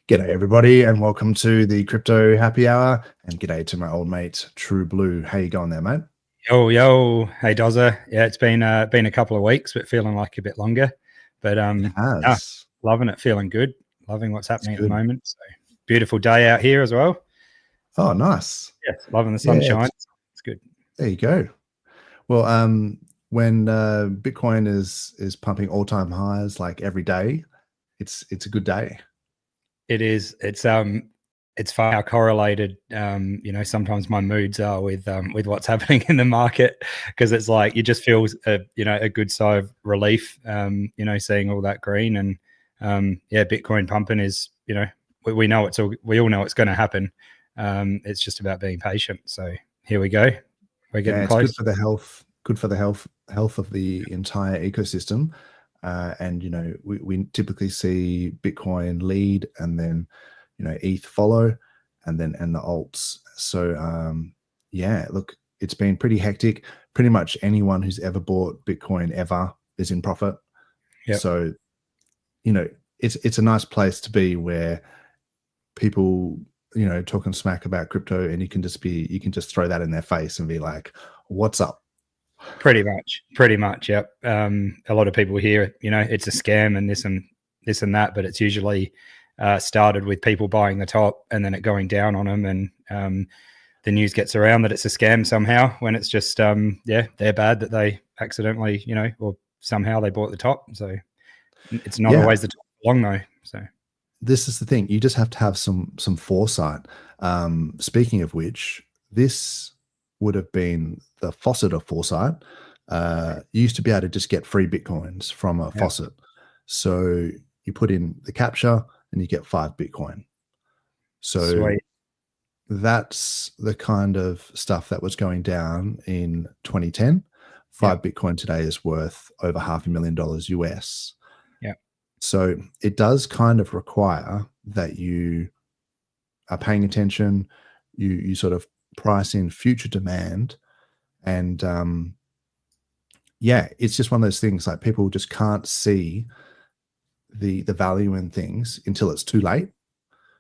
G'day everybody and welcome to the Crypto Happy Hour, and g'day to my old mate True Blue. How you going there, mate? Yo, hey Dozza. Yeah, it's been a couple of weeks, but feeling like a bit longer. But loving it, feeling good, loving what's happening at the moment. So beautiful day out here as well. Oh, nice. Yeah, loving the sunshine. It's good. There you go. Well, when Bitcoin is pumping all-time highs like every day, it's a good day. It is. It's far correlated. Sometimes my moods are with what's happening in the market, because it's like you just feel a good sigh of relief. Seeing all that green and Bitcoin pumping is we know we all know it's going to happen. It's just about being patient. So here we go. We're getting close. Good for the health. Good for the health of the entire ecosystem. And we typically see Bitcoin lead, and then ETH follow, and the alts. So look, it's been pretty hectic. Pretty much anyone who's ever bought Bitcoin ever is in profit. Yep. So it's a nice place to be, where people talking smack about crypto, and you can just throw that in their face and be like, what's up? Pretty much. Yep. A lot of people hear it's a scam and this and that, but it's usually started with people buying the top and then it going down on them, and the news gets around that it's a scam somehow, when it's just they're bad that they accidentally or somehow they bought the top. So it's not always the top long though. So this is the thing, you just have to have some foresight. Speaking of which, this would have been the faucet of foresight. You used to be able to just get free Bitcoins from a faucet. So you put in the captcha and you get 5 Bitcoin. So sweet. That's the kind of stuff that was going down in 2010. 5 Bitcoin today is worth over $500,000 US. Yeah. So it does kind of require that you are paying attention. You sort of price in future demand, and it's just one of those things, like people just can't see the value in things until it's too late.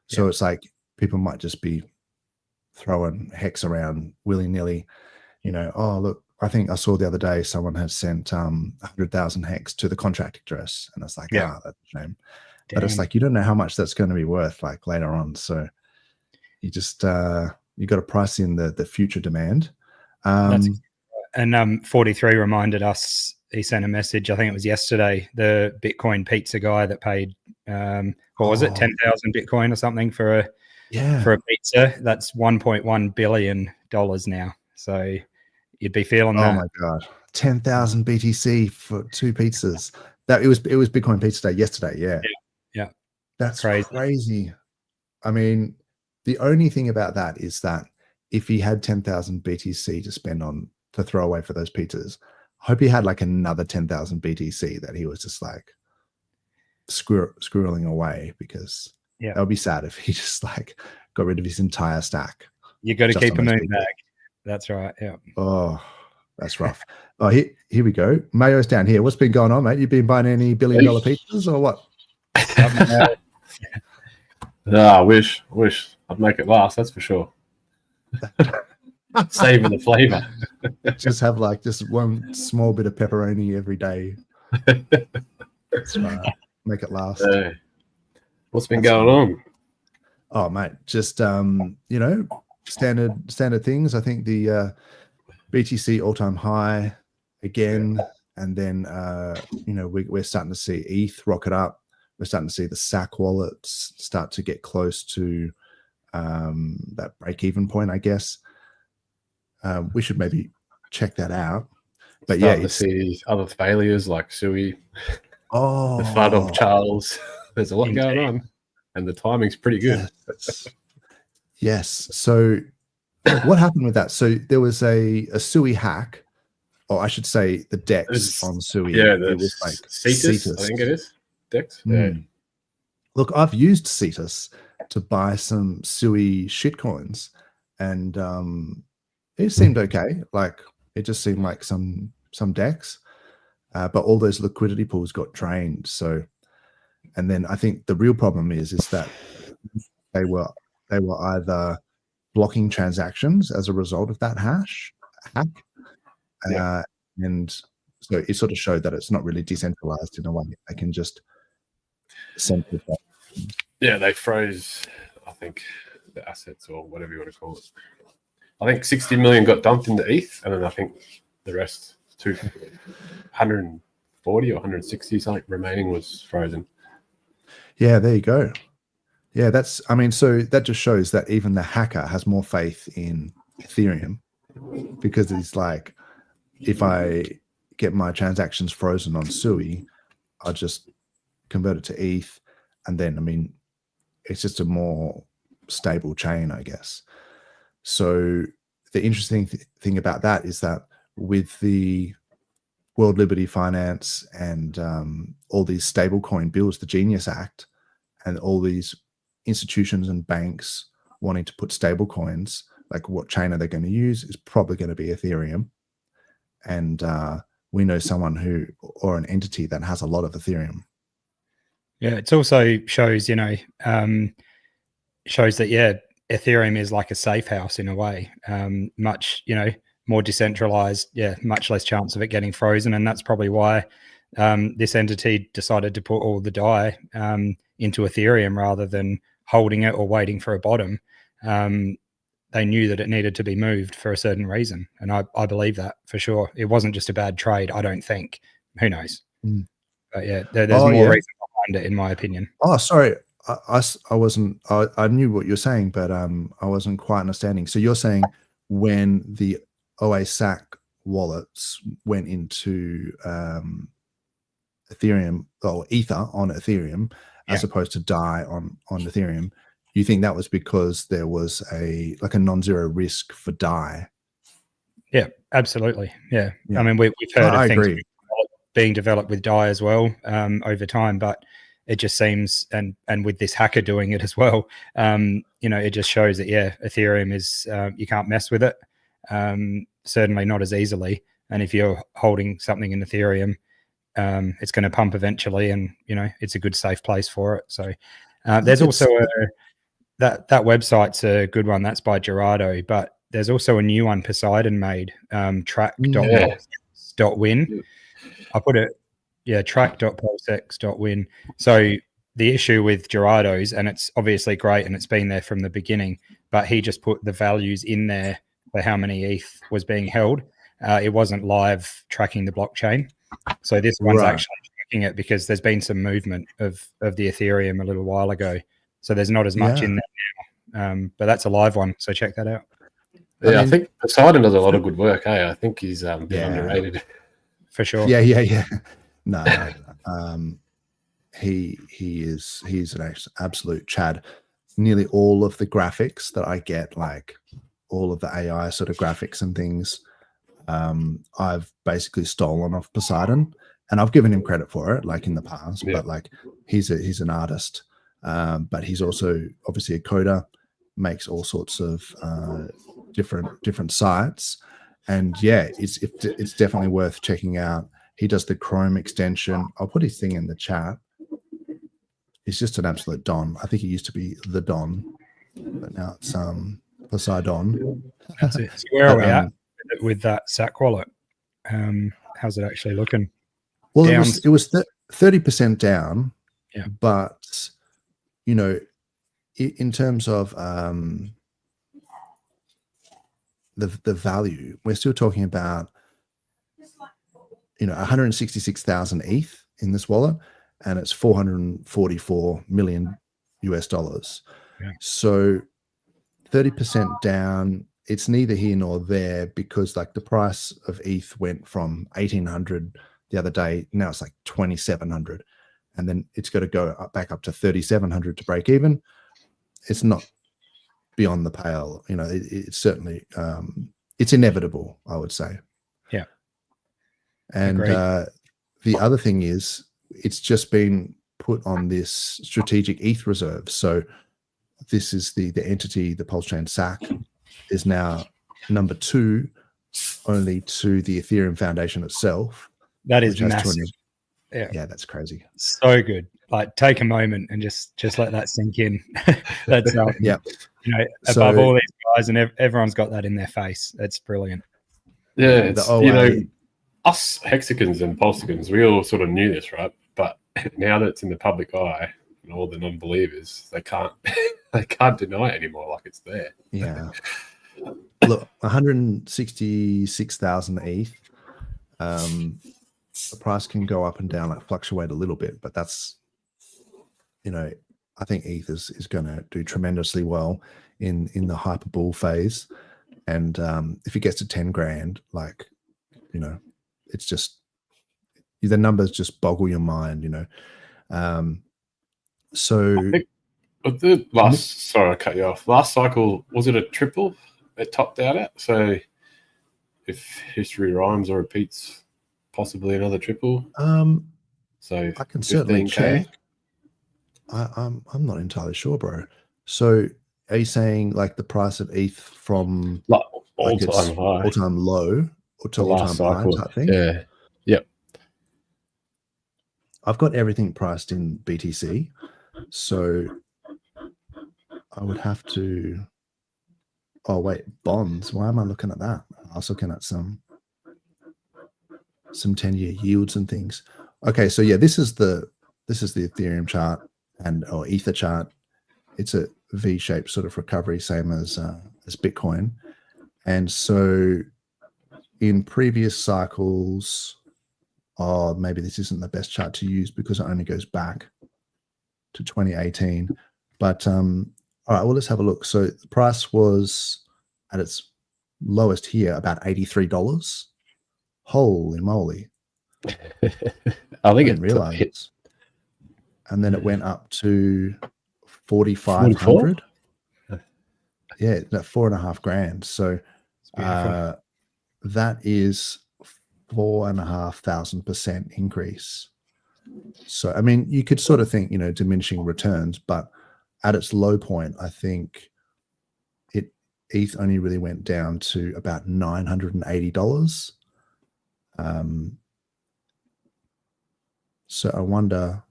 So it's like people might just be throwing hex around willy-nilly. Oh look, I think I saw the other day someone had sent 100,000 hex to the contract address, and it's like, that's a shame. Damn. But it's like, you don't know how much that's going to be worth like later on. So you just you got to price in the future demand. And 43 reminded us, he sent a message, I think it was yesterday, the Bitcoin pizza guy that paid what was it, 10,000 Bitcoin or something for a pizza. That's $1.1 billion now. So you'd be feeling that. Oh my god, 10,000 BTC for 2 pizzas. That it was Bitcoin Pizza Day yesterday. Yeah. That's crazy. I mean, the only thing about that is that if he had 10,000 BTC to spend to throw away for those pizzas, I hope he had like another 10,000 BTC that he was just like squirreling away, because that would be sad if he just like got rid of his entire stack. You got to keep a moon bag. That's right. Yeah. Oh, that's rough. Oh, here we go. Mayo's down here. What's been going on, mate? You been buying any billion-dollar pizzas or what? I wish I'd make it last. That's for sure. Saving the flavor. Just have like just one small bit of pepperoni every day. That's right. Make it last. What's been going on? Oh, mate, just standard things. I think the BTC all-time high again, and then we're starting to see ETH rocket up. We're starting to see the SAC wallets start to get close to that break-even point, I guess. We should maybe check that out. But to see other failures like Sui, the flood of Charles. There's a lot going on, and the timing's pretty good. Yes. So what happened with that? So there was a Sui hack, or I should say the DEX on Sui. Yeah, it was like Cetus, I think it is. DEX. Yeah. Look, I've used Cetus to buy some Sui shitcoins, and it seemed okay. Like it just seemed like some DEX, but all those liquidity pools got drained. So, and then I think the real problem is that they were either blocking transactions as a result of that hack. And so it sort of showed that it's not really decentralized in a way. They can just send it back. Yeah, they froze, I think, the assets or whatever you want to call it. I think 60 million got dumped into ETH, and then I think the rest, 140 or 160 something remaining, was frozen. Yeah, there you go. Yeah, I mean, so that just shows that even the hacker has more faith in Ethereum, because it's like, if I get my transactions frozen on Sui, I'll just convert it to ETH, and then, I mean, it's just a more stable chain, I guess. So the interesting thing about that is that with the World Liberty Finance and all these stablecoin bills, the Genius Act, and all these institutions and banks wanting to put stablecoins, like what chain are they going to use, is probably going to be Ethereum. And we know someone or an entity that has a lot of Ethereum. Yeah, it also shows, shows that, Ethereum is like a safe house in a way, much, more decentralized, much less chance of it getting frozen. And that's probably why this entity decided to put all the DAI into Ethereum rather than holding it or waiting for a bottom. They knew that it needed to be moved for a certain reason. And I believe that for sure. It wasn't just a bad trade, I don't think. Who knows? Mm. But yeah, there's more reason behind it, in my opinion. Oh, sorry. I wasn't, I knew what you're saying, but I wasn't quite understanding. So you're saying when the OASAC wallets went into Ethereum or Ether on Ethereum, as opposed to DAI on Ethereum, you think that was because there was a non-zero risk for DAI? Yeah, absolutely. Yeah. I mean, we've heard of things being developed with DAI as well over time, but it just seems, and with this hacker doing it as well, it just shows that, Ethereum is, you can't mess with it. Certainly not as easily. And if you're holding something in Ethereum, it's going to pump eventually, and, it's a good safe place for it. So there's also that website's a good one. That's by Gerardo, but there's also a new one Poseidon made, track.pulsex.win. I put it, track.pulsex.win. So the issue with Gerardo's, and it's obviously great and it's been there from the beginning, but he just put the values in there for how many ETH was being held. It wasn't live tracking the blockchain. So this one's actually tracking it, because there's been some movement of the Ethereum a little while ago. So there's not as much in there now. But that's a live one. So check that out. Yeah, I think Poseidon does a lot of good work. I think he's been underrated. For sure. Yeah. No. He's an absolute Chad. Nearly all of the graphics that I get, like all of the AI sort of graphics and things, I've basically stolen off Poseidon, and I've given him credit for it, like in the past. But like, he's an artist, but he's also obviously a coder, makes all sorts of different sites, and it's definitely worth checking out. He does the Chrome extension. I'll put his thing in the chat. He's just an absolute Don. I think he used to be the Don, but now it's Poseidon. That's it. So where are we at with that SAC wallet? How's it actually looking? Well, it was 30% down. Yeah, but in terms of the value, we're still talking about 166,000 ETH in this wallet, and it's $444 million US. Yeah. So 30% down, it's neither here nor there, because like the price of ETH went from 1,800 the other day, now it's like 2,700, and then it's got to go back up to 3,700 to break even. It's not beyond the pale, it's certainly it's inevitable, I would say. Yeah. And the other thing is, it's just been put on this strategic ETH reserve. So this is the entity, the PulseChain SAC, is now number 2 only to the Ethereum Foundation itself. That is massive. Yeah, that's crazy. So good. Like, take a moment and just let that sink in. That's Yeah. you know, So- above all these guys, and everyone's got that in their face. It's brilliant. Yeah, The it's, OA, you know, us HEXicans and PulseXicans, we all sort of knew this, right? But now that it's in the public eye, and all the non-believers, they can't they can't deny it anymore. Like, it's there. yeah. Look, 166,000 ETH. The price can go up and down, like fluctuate a little bit, but that's, you know, I think ETH is going to do tremendously well in the hyper bull phase. And if it gets to 10 grand, like, you know, it's just, the numbers just boggle your mind, you know. So I think the last, sorry, I cut you off. Last cycle, was it a triple it topped out at? So if history rhymes or repeats, possibly another triple. So I can certainly 15K. check. I'm not entirely sure, bro. So are you saying like the price of ETH from Like like its all-time high. all-time low or to The all-time last high cycle. type thing? Yeah. Yep. I've got everything priced in BTC, so I would have to. Oh wait, bonds. Why am I looking at that? I was looking at some 10-year yields and things. Okay, so yeah, this is the Ethereum chart or Ether chart. It's a V-shaped sort of recovery, same as Bitcoin. And so in previous cycles, maybe this isn't the best chart to use because it only goes back to 2018. But all right, well, let's have a look. So the price was at its lowest here, about $83. Holy moly. I think didn't realize hit. it. And then it went up to 4,500. Yeah, that $4,500. So that is 4,500% increase. So I mean, you could sort of think, you know, diminishing returns, but at its low point, I think ETH only really went down to about $980. So I wonder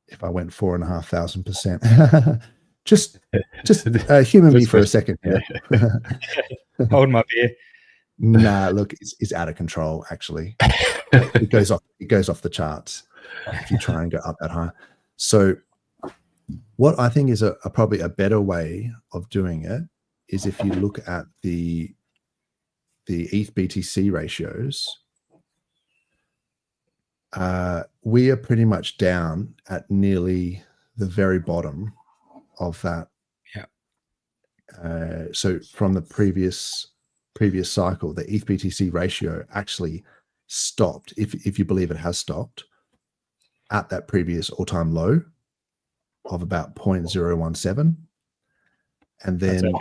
if I went 4,500%. just humor me for a second. Yeah. Hold my beer. Nah, look, it's out of control. Actually, it goes off the charts if you try and go up that high. So, what I think is probably a better way of doing it is if you look at the ETH BTC ratios. We are pretty much down at nearly the very bottom of that. Yeah. So from the previous cycle, the ETH BTC ratio actually stopped, if you believe it has stopped, at that previous all-time low of about 0.017. And then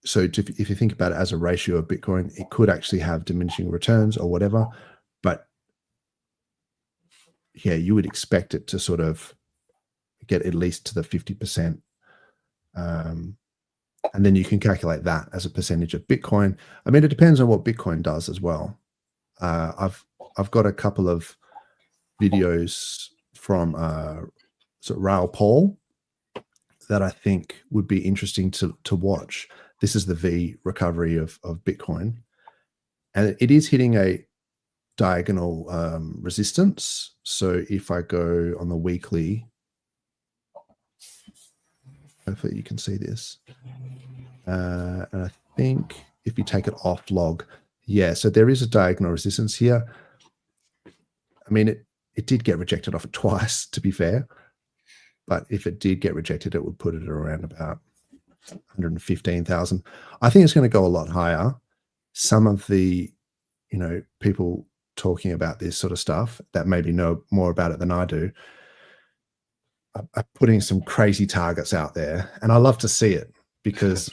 so if you think about it as a ratio of Bitcoin, it could actually have diminishing returns or whatever. But yeah, you would expect it to sort of get at least to the 50%. And then you can calculate that as a percentage of Bitcoin. I mean, it depends on what Bitcoin does as well. I've got a couple of videos from sort of Raoul Pal that I think would be interesting to watch. This is the V recovery of Bitcoin. And it is hitting a diagonal resistance. So if I go on the weekly, hopefully you can see this. And I think if you take it off log, yeah, so there is a diagonal resistance here. I mean, it did get rejected off it twice, to be fair. But if it did get rejected, it would put it around about 115,000. I think it's going to go a lot higher. Some of the, you know, people talking about this sort of stuff that maybe know more about it than I do are putting some crazy targets out there. And I love to see it because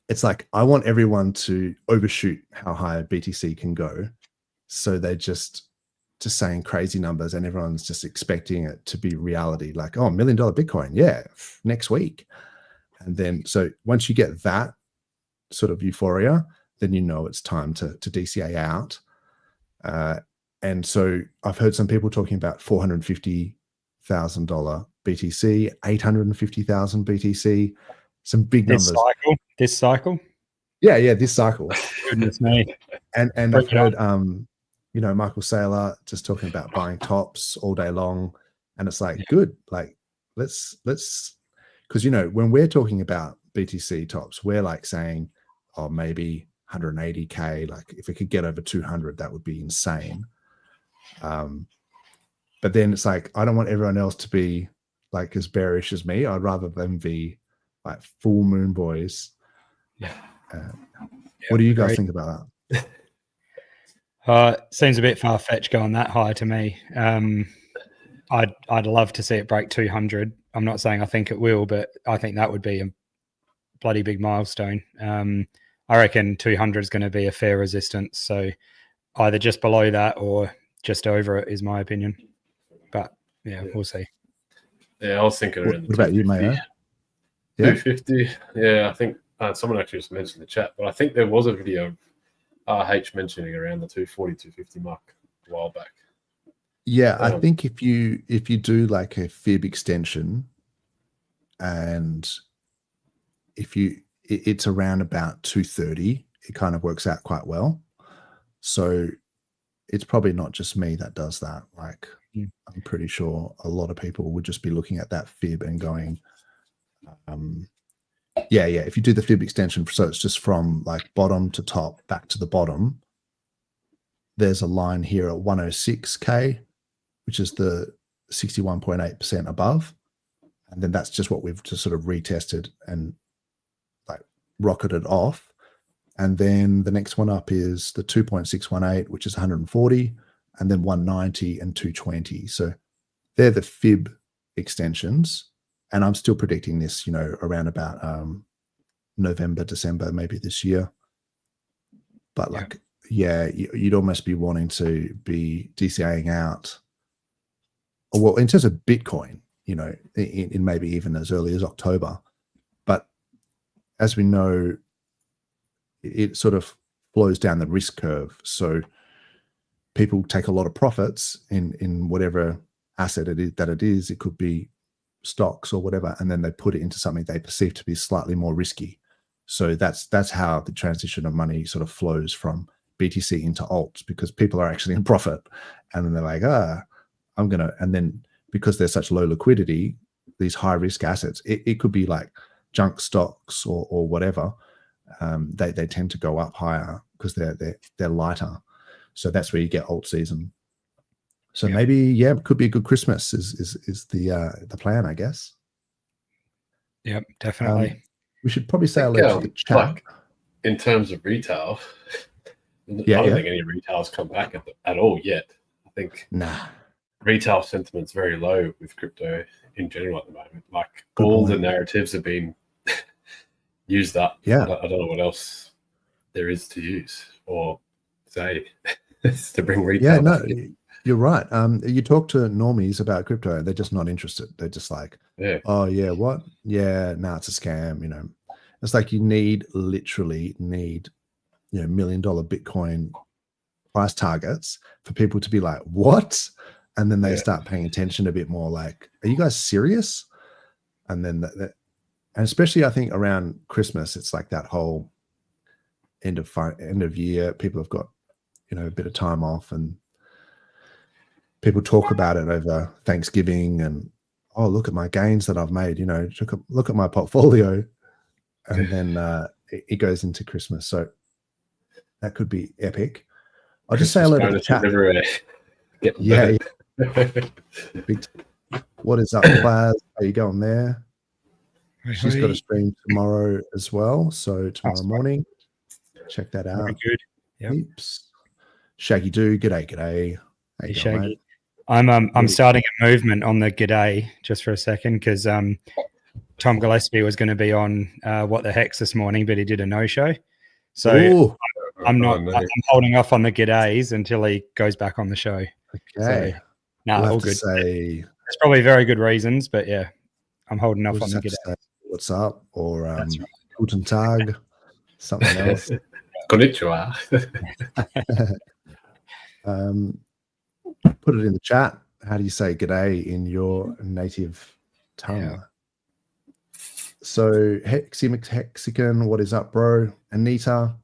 it's like, I want everyone to overshoot how high BTC can go. So they just saying crazy numbers and everyone's just expecting it to be reality. Like, oh, $1 million Bitcoin. Yeah. Next week. And then, so once you get that sort of euphoria, then you know it's time to DCA out. And so I've heard some people talking about $450,000 BTC, 850,000 BTC, some big numbers. This cycle. Yeah, this cycle. Goodness me. And I've heard Michael Saylor just talking about buying tops all day long, and it's like good. Like let's because when we're talking about BTC tops, we're like saying, oh, maybe 180K. Like if it could get over 200, that would be insane. But then it's like I don't want everyone else to be like as bearish as me. I'd rather them be like full moon boys. What do you guys think about that? Seems a bit far-fetched going that high to me. I'd love to see it break 200. I'm not saying I think it will, but I think that would be a bloody big milestone. I reckon 200 is going to be a fair resistance. So either just below that or just over it is my opinion. But we'll see. Yeah, I was thinking around what about you, Mayo? 250. Yeah, I think someone actually just mentioned in the chat, but I think there was a video of RH mentioning around the 240, 250 mark a while back. Yeah, I think if you do like a fib extension, and it's around about 230, it kind of works out quite well. So it's probably not just me that does that. Like I'm pretty sure a lot of people would just be looking at that fib and going, if you do the fib extension, so it's just from like bottom to top back to the bottom, there's a line here at 106K, which is the 61.8% above. And then that's just what we've just sort of retested and like rocketed off. And then the next one up is the 2.618, which is 140, and then 190 and 220. So they're the fib extensions. And I'm still predicting this, around about November, December, maybe this year. But you'd almost be wanting to be DCAing out. Well, in terms of Bitcoin, in maybe even as early as October. But as we know, it sort of flows down the risk curve. So people take a lot of profits in whatever asset it is. It could be stocks or whatever, and then they put it into something they perceive to be slightly more risky. So that's how the transition of money sort of flows from BTC into alts, because people are actually in profit, and then they're like, and then because there's such low liquidity, these high risk assets, it could be like junk stocks or whatever. They tend to go up higher because they're lighter. So that's where you get alt season. So maybe it could be a good Christmas is the plan, I guess. Yep, definitely. We should probably say hello to the chat. Like, in terms of retail, I don't think any retail's come back at all yet. I think retail sentiment's very low with crypto in general at the moment. Like the narratives have been used up. I don't know what else there is to use or say to bring retail back in. You're right. You talk to normies about crypto and they're just not interested. They're just like, oh yeah, what? Yeah, no, it's a scam. It's like you literally need $1 million Bitcoin price targets for people to be like, what? And then they start paying attention a bit more, like, are you guys serious? And then and especially I think around Christmas, it's like that whole end of year, people have got a bit of time off, and people talk about it over Thanksgiving, and look at my gains that I've made, look at my portfolio, and then it goes into Christmas. So that could be epic. I'll just say hello to the chat. What is up, Plaz? How you going there? She's got a stream tomorrow as well. So tomorrow morning, check that out. Very good. Yep. Shaggy Doo, g'day. Hey, Shaggy. Mate? I'm starting a movement on the g'day just for a second, because Tom Gillespie was going to be on What the Hex this morning, but he did a no-show. So I'm holding off on the g'days until he goes back on the show. Okay. So, all good. There's probably very good reasons, but I'm holding off on the g'day. What's up? Or Guten Tag, something else. Konnichiwa. Put it in the chat. How do you say g'day in your native tongue? Yeah. So HEXican, what is up, bro? Anita,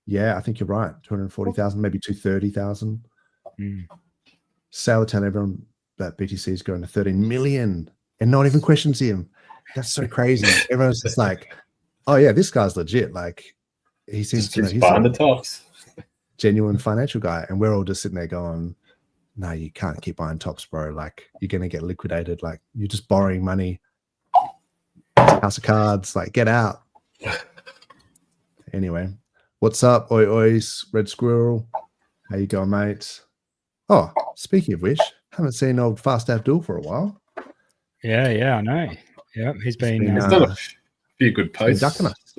yeah, I think you're right. 240,000, maybe 230,000. Sailor telling everyone that BTC is going to 13 million and no one even questions him. That's so crazy. Everyone's just like, oh yeah, this guy's legit. Like he seems to know he's behind the tops. Genuine financial guy. And we're all just sitting there going, no, you can't keep buying tops, bro. Like you're going to get liquidated. Like you're just borrowing money. House of Cards, like get out. Anyway, what's up, oi ois, Red Squirrel? How you going, mate? Oh, speaking of which, haven't seen old Fast Abdul for a while. Yeah, I know. Yeah, he's been he's done a few good posts. Ducking us.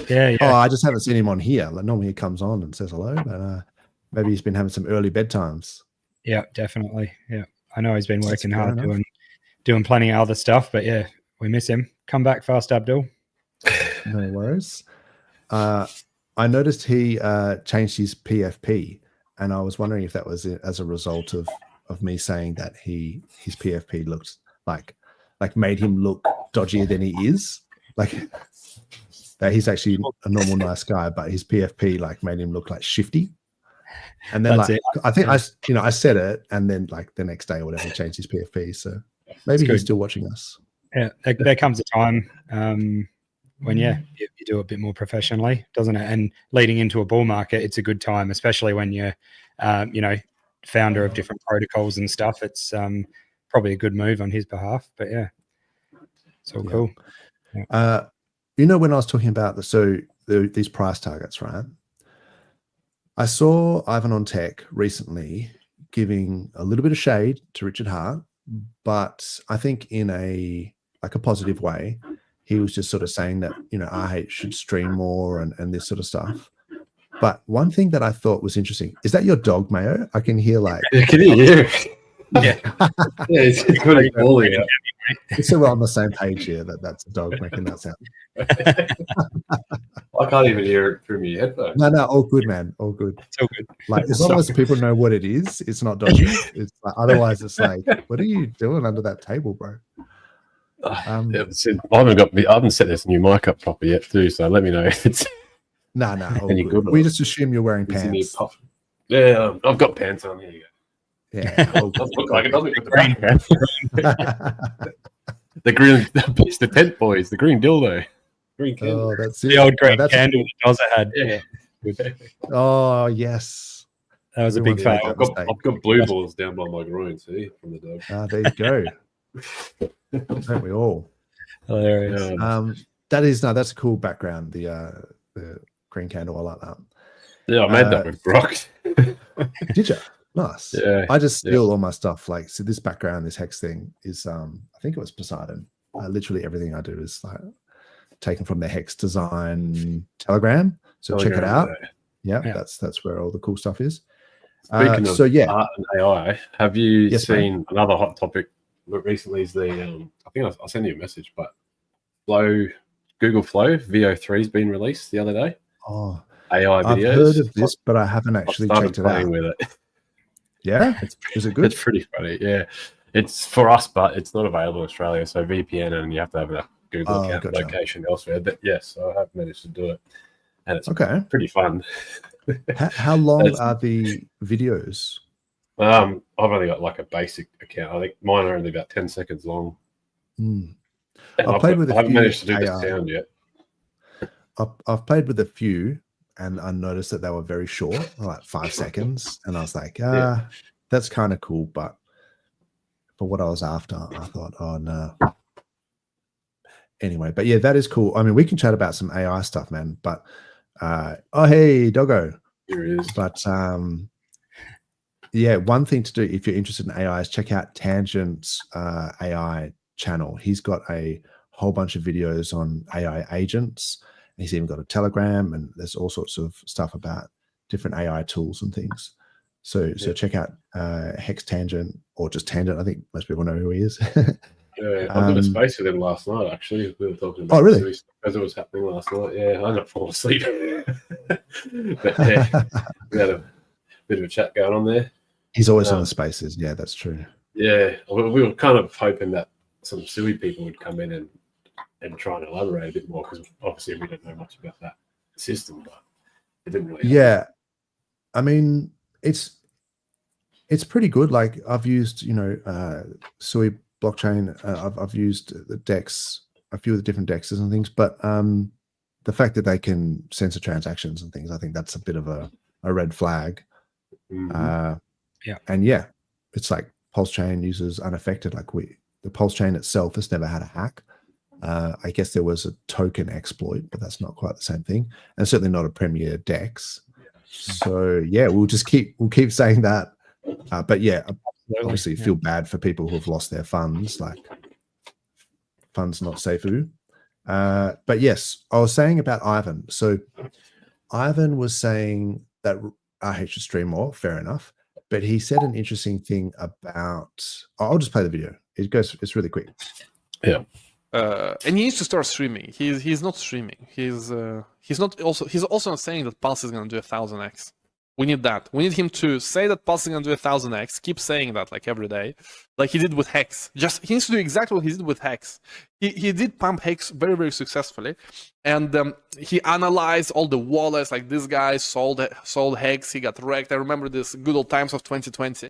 Yeah. Oh, I just haven't seen him on here. Like normally he comes on and says hello, but maybe he's been having some early bedtimes. Yeah, definitely. Yeah, I know he's been working hard doing plenty of other stuff, but yeah, we miss him. Come back fast, Abdul. No worries. I noticed he changed his PFP, and I was wondering if that was as a result of me saying that his PFP looked like made him look dodgier than he is. Like that he's actually a normal nice guy, but his PFP like made him look like shifty. And then I think I said it, and then like the next day or whatever, he changed his PFP. So maybe he's still watching us. Yeah, there comes a time when you do a bit more professionally, doesn't it? And leading into a bull market, it's a good time, especially when you're, founder of different protocols and stuff. It's probably a good move on his behalf. But yeah, it's all cool. Yeah. When I was talking about these price targets, right? I saw Ivan on Tech recently giving a little bit of shade to Richard Hart, but I think in a positive way. He was just sort of saying that, RH should stream more and this sort of stuff. But one thing that I thought was interesting, is that your dog, Mayo? I can hear like... I can hear. Yeah. It's pretty bully. So we're on the same page here that's a dog making that sound. I can't even hear it through my headphones. No, all good, man. All good. It's all good. Like as long as people know what it is, it's not dodgy. It's like, otherwise it's like, what are you doing under that table, bro? I haven't set this new mic up proper yet too, so let me know if it's any good. We just assume you're wearing pants. Yeah, I've got pants on. Here you go. Yeah, look like it doesn't with the background. The green, it's the tent boys, the green dildo. Green candle. Oh, that's it. The old green candle that Dozza had. Yeah. Oh yes, that was a big fail. I've got blue balls down by my groin, see, from the dog. There you go. Don't we all? Hilarious. That's a cool background. The green candle, I like that. Yeah, I made that with Brock. Did you? Nice. Yeah. I just steal all my stuff. Like, so this background, this hex thing is, I think it was Poseidon. Literally everything I do is like taken from the Hex Design Telegram. So check it out. Yeah, that's where all the cool stuff is. Speaking of art and AI, have you seen another hot topic? Recently is the I think I'll send you a message, but Google Flow VO3 has been released the other day. Oh, AI videos. I've heard of this, but I haven't actually checked it out. With it. Yeah, is it good? It's pretty funny. Yeah, it's for us, but it's not available in Australia. So VPN, and you have to have a Google account location elsewhere. But yes, I have managed to do it, and it's pretty fun. How long are the videos? I've only got like a basic account. I think mine are only about 10 seconds long. I've played with a few. I haven't managed to do the sound yet. I've played with a few, and I noticed that they were very short, like 5 seconds. And I was like, that's kind of cool. But for what I was after, I thought, oh, no. Anyway, but yeah, that is cool. I mean, we can chat about some AI stuff, man. But, oh, hey, Doggo. Here it is. But, yeah, one thing to do if you're interested in AI is check out Tangent's AI channel. He's got a whole bunch of videos on AI agents. He's even got a Telegram, and there's all sorts of stuff about different AI tools and things. So check out Hex Tangent, or just Tangent. I think most people know who he is. Yeah, I did a space with him last night, actually. We were talking about really? As it was happening last night. Yeah, I ended up falling asleep. But yeah, bit of a chat going on there. He's always on the spaces. Yeah, that's true. Yeah, we were kind of hoping that some silly people would come in and try and elaborate a bit more, because obviously we don't know much about that system, but it didn't really happen. Yeah, I mean, it's pretty good. Like I've used, Sui blockchain. I've used the DEX, a few of the different DEXs and things, but the fact that they can censor transactions and things, I think that's a bit of a red flag. Mhm. And yeah, it's like PulseChain uses unaffected. Like the PulseChain itself has never had a hack. I guess there was a token exploit, but that's not quite the same thing, and certainly not a premier DEX. So yeah, we'll keep saying that. But yeah, obviously feel bad for people who've lost their funds, like funds not safe. But yes, I was saying about Ivan. So Ivan was saying that RH is stream more, fair enough. But he said an interesting thing about, I'll just play the video. It's really quick. Yeah. And he needs to start streaming. He's not streaming. He's also not saying that Pulse is gonna do 1000x. We need that. We need him to say that Pulse is gonna do 1000x. Keep saying that like every day, like he did with Hex. He needs to do exactly what he did with Hex. He did pump Hex very, very successfully, and he analyzed all the wallets. Like this guy sold Hex. He got wrecked. I remember this good old times of 2020.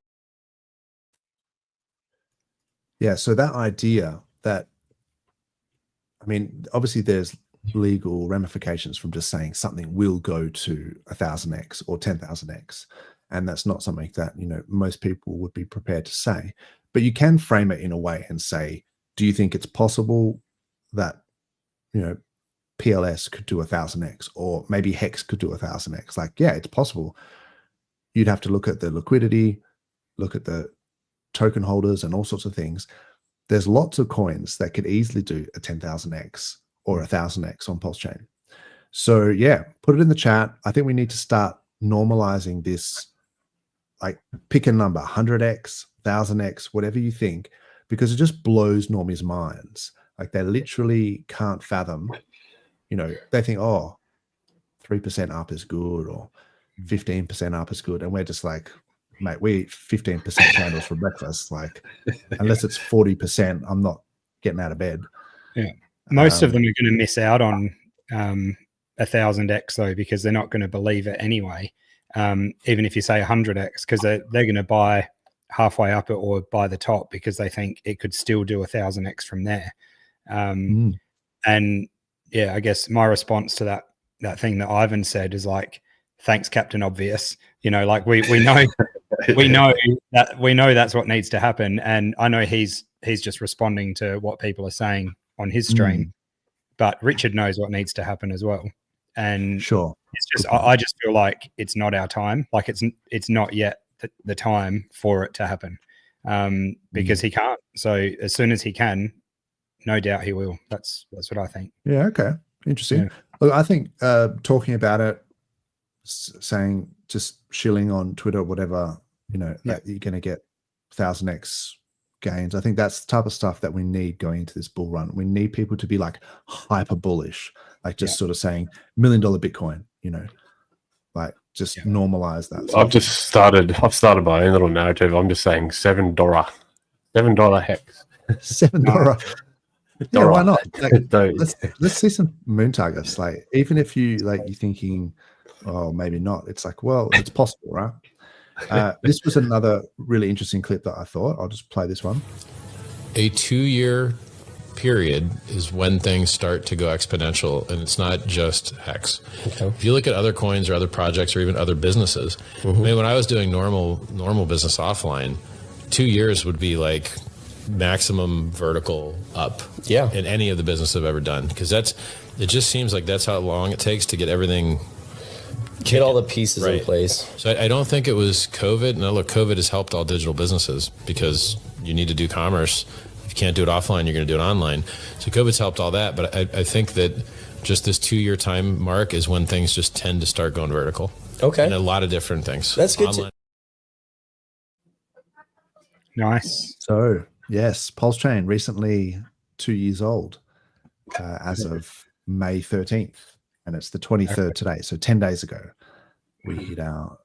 Yeah. So that idea that, I mean, obviously there's legal ramifications from just saying something will go to 1000x or 10,000x, and that's not something that most people would be prepared to say. But you can frame it in a way and say, do you think it's possible that PLS could do 1000x, or maybe Hex could do 1000x? Like, yeah, it's possible. You'd have to look at the liquidity, look at the token holders and all sorts of things. There's lots of coins that could easily do a 10,000x or 1000x on PulseChain. So yeah, put it in the chat. I think we need to start normalizing this. Like, pick a number, 100x, 1000x, whatever you think, because it just blows normies' minds. Like, they literally can't fathom. They think, oh, 3% up is good, or 15% up is good, and we're just like, mate, we eat 15% candles for breakfast. Like, unless it's 40%, I'm not getting out of bed. Yeah. Most of them are going to miss out on 1000x though, because they're not going to believe it anyway. Even if you say 100x, because they're going to buy halfway up it or buy the top because they think it could still do 1000x from there. And yeah, I guess my response to that thing that Ivan said is like, thanks, Captain Obvious. Like we know we know that's what needs to happen, and I know he's just responding to what people are saying on his stream, but Richard knows what needs to happen as well. And sure, it's just I just feel like it's not our time. Like it's not yet the time for it to happen, because he can't. So as soon as he can, no doubt he will. That's what I think. Yeah. Okay. Interesting. Yeah. Look, I think talking about it, saying, just shilling on Twitter or whatever, that you're going to get 1000x gains. I think that's the type of stuff that we need going into this bull run. We need people to be like hyper bullish, like just sort of saying $1 million Bitcoin, like just normalize that. I've started my own little narrative. I'm just saying $7 Hex. $7. Yeah, why not? Like, let's see some moon targets. Like, even if you're thinking, oh, maybe not, it's like, well, it's possible, right? This was another really interesting clip that I thought. I'll just play this one. A 2-year period is when things start to go exponential, and it's not just Hex. Okay. If you look at other coins or other projects or even other businesses, I mean, when I was doing normal business offline, 2 years would be like maximum vertical up in any of the business I've ever done, because it just seems like that's how long it takes to get everything, get all the pieces in place. So I don't think it was COVID. No, look, COVID has helped all digital businesses because you need to do commerce. If you can't do it offline, you're going to do it online. So COVID's helped all that, but I think that just this 2-year time mark is when things just tend to start going vertical. Okay. And a lot of different things. That's good. Nice. So yes, PulseChain recently 2 years old, as of May 13th, and it's the 23rd today. So 10 days ago, we hit our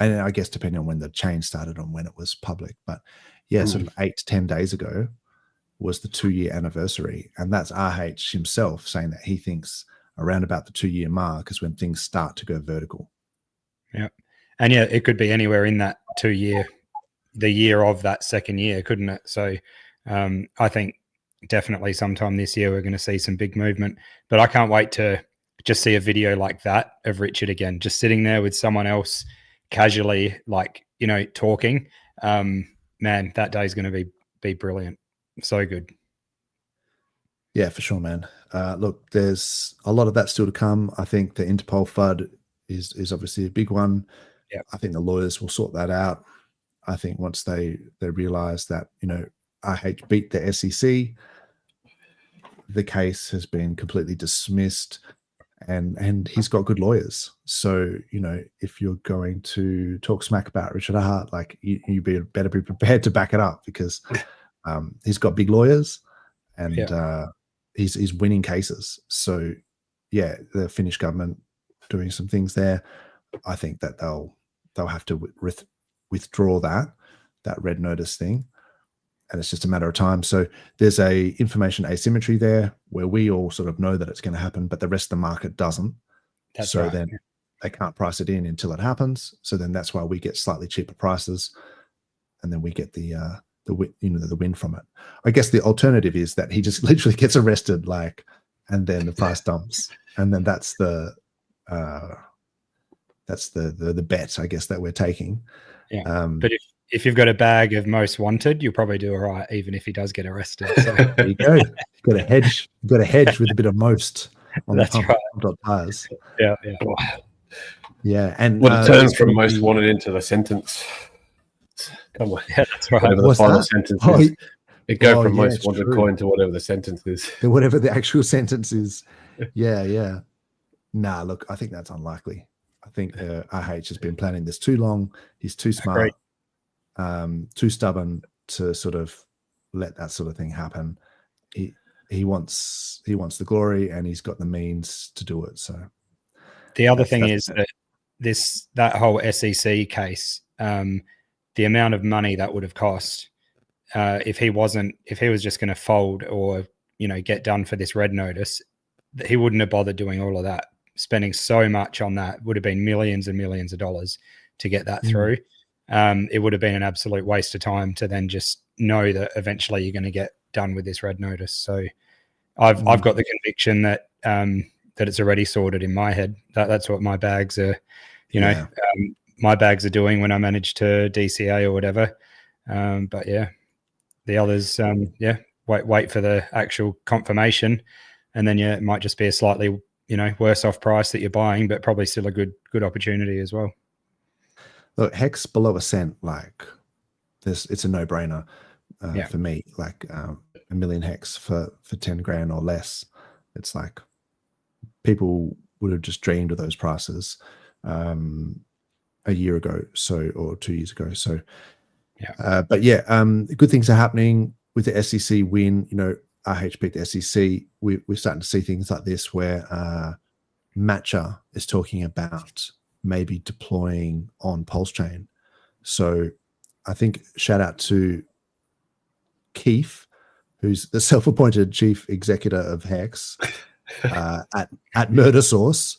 and I guess depending on when the chain started on when it was public, but yeah, sort of 8 to 10 days ago was the 2-year anniversary. And that's RH himself saying that he thinks around about the 2-year mark is when things start to go vertical. Yeah. And yeah, it could be anywhere in that 2-year, the year of that second year, couldn't it? So I think definitely sometime this year we're going to see some big movement, but I can't wait to just see a video like that of Richard again, just sitting there with someone else casually, like, you know, talking. Man, that day is going to be brilliant. So good. Yeah, for sure, man. Look, there's a lot of that still to come. I think the Interpol FUD is obviously a big one. Yeah, I think the lawyers will sort that out. I think once they realize that, you know, RH beat the SEC, the case has been completely dismissed, and he's got good lawyers. So, you know, if you're going to talk smack about Richard Hart, like you better be prepared to back it up, because he's got big lawyers, and he's winning cases. So yeah, the Finnish government doing some things there. I think that they'll have to withdraw that red notice thing, and it's just a matter of time. So there's a information asymmetry there where we all sort of know that it's going to happen, but the rest of the market doesn't. That's so right. Then they can't price it in until it happens. So then that's why we get slightly cheaper prices, and then we get the win from it. I guess the alternative is that he just literally gets arrested, like, and then the price dumps, and then that's the bet, I guess, that we're taking. Yeah. But if you've got a bag of most wanted, you'll probably do all right, even if he does get arrested. So. There you go. You've got a hedge. You've got a hedge with a bit of most on That's the right. tires. Yeah. Yeah. And what it turns from most wanted into the sentence. Come on. Yeah, that's right. Whatever the final sentence is. It go from most wanted true. coin to whatever the sentence is. Whatever the actual sentence is. Yeah. Nah, look, I think that's unlikely. I think RH has been planning this too long. He's too smart, too stubborn to sort of let that sort of thing happen. He wants the glory, and he's got the means to do it. So the other thing is that whole SEC case, the amount of money that would have cost if he was just going to fold or, you know, get done for this red notice, he wouldn't have bothered doing all of that. Spending so much on that would have been millions and millions of dollars to get that through. It would have been an absolute waste of time to then just know that eventually you're going to get done with this red notice. So I've got the conviction that that it's already sorted in my head. That's what my bags are, you know, my bags are doing when I manage to DCA or whatever. But yeah, the others, wait for the actual confirmation, and then it might just be a slightly, you know, worse off price that you're buying, but probably still a good opportunity as well. Look, hex below a cent, like this, it's a no-brainer for me. Like a million hex for 10 grand or less. It's like people would have just dreamed of those prices a year ago, or 2 years ago. So but good things are happening with the SEC win. You know, RH picked the SEC. We're starting to see things like this where Matcha is talking about maybe deploying on PulseChain. So I think shout out to Keith, who's the self-appointed chief executive of Hex at Murder Source.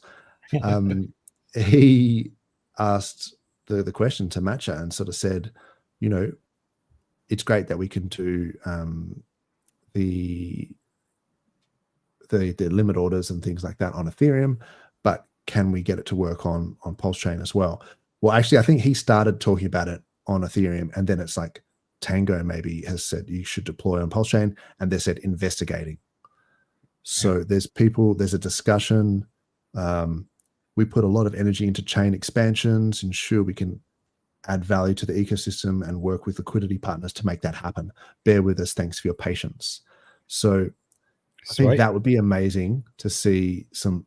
He asked the question to Matcha and sort of said, you know, it's great that we can do the limit orders and things like that on Ethereum, but can we get it to work on PulseChain as well? Well, actually, I think he started talking about it on Ethereum, and then it's like Tango maybe has said you should deploy on PulseChain, and they said investigating. So there's a discussion. We put a lot of energy into chain expansions, ensure we can add value to the ecosystem and work with liquidity partners to make that happen. Bear with us. Thanks for your patience. So I think that would be amazing to see some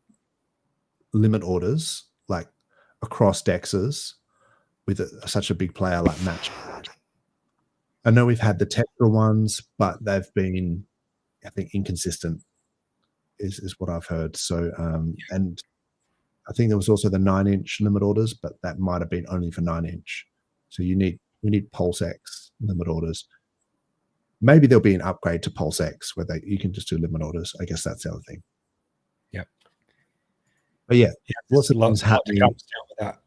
limit orders like across dexes with such a big player like Match. I know we've had the Tetra ones, but they've been, I think, inconsistent is what I've heard. So and I think there was also the 9-inch limit orders, but that might have been only for 9-inch. So we need PulseX limit orders. Maybe there'll be an upgrade to PulseX where you can just do limit orders. I guess that's the other thing. Yep. But yeah, lots of things happening. With that.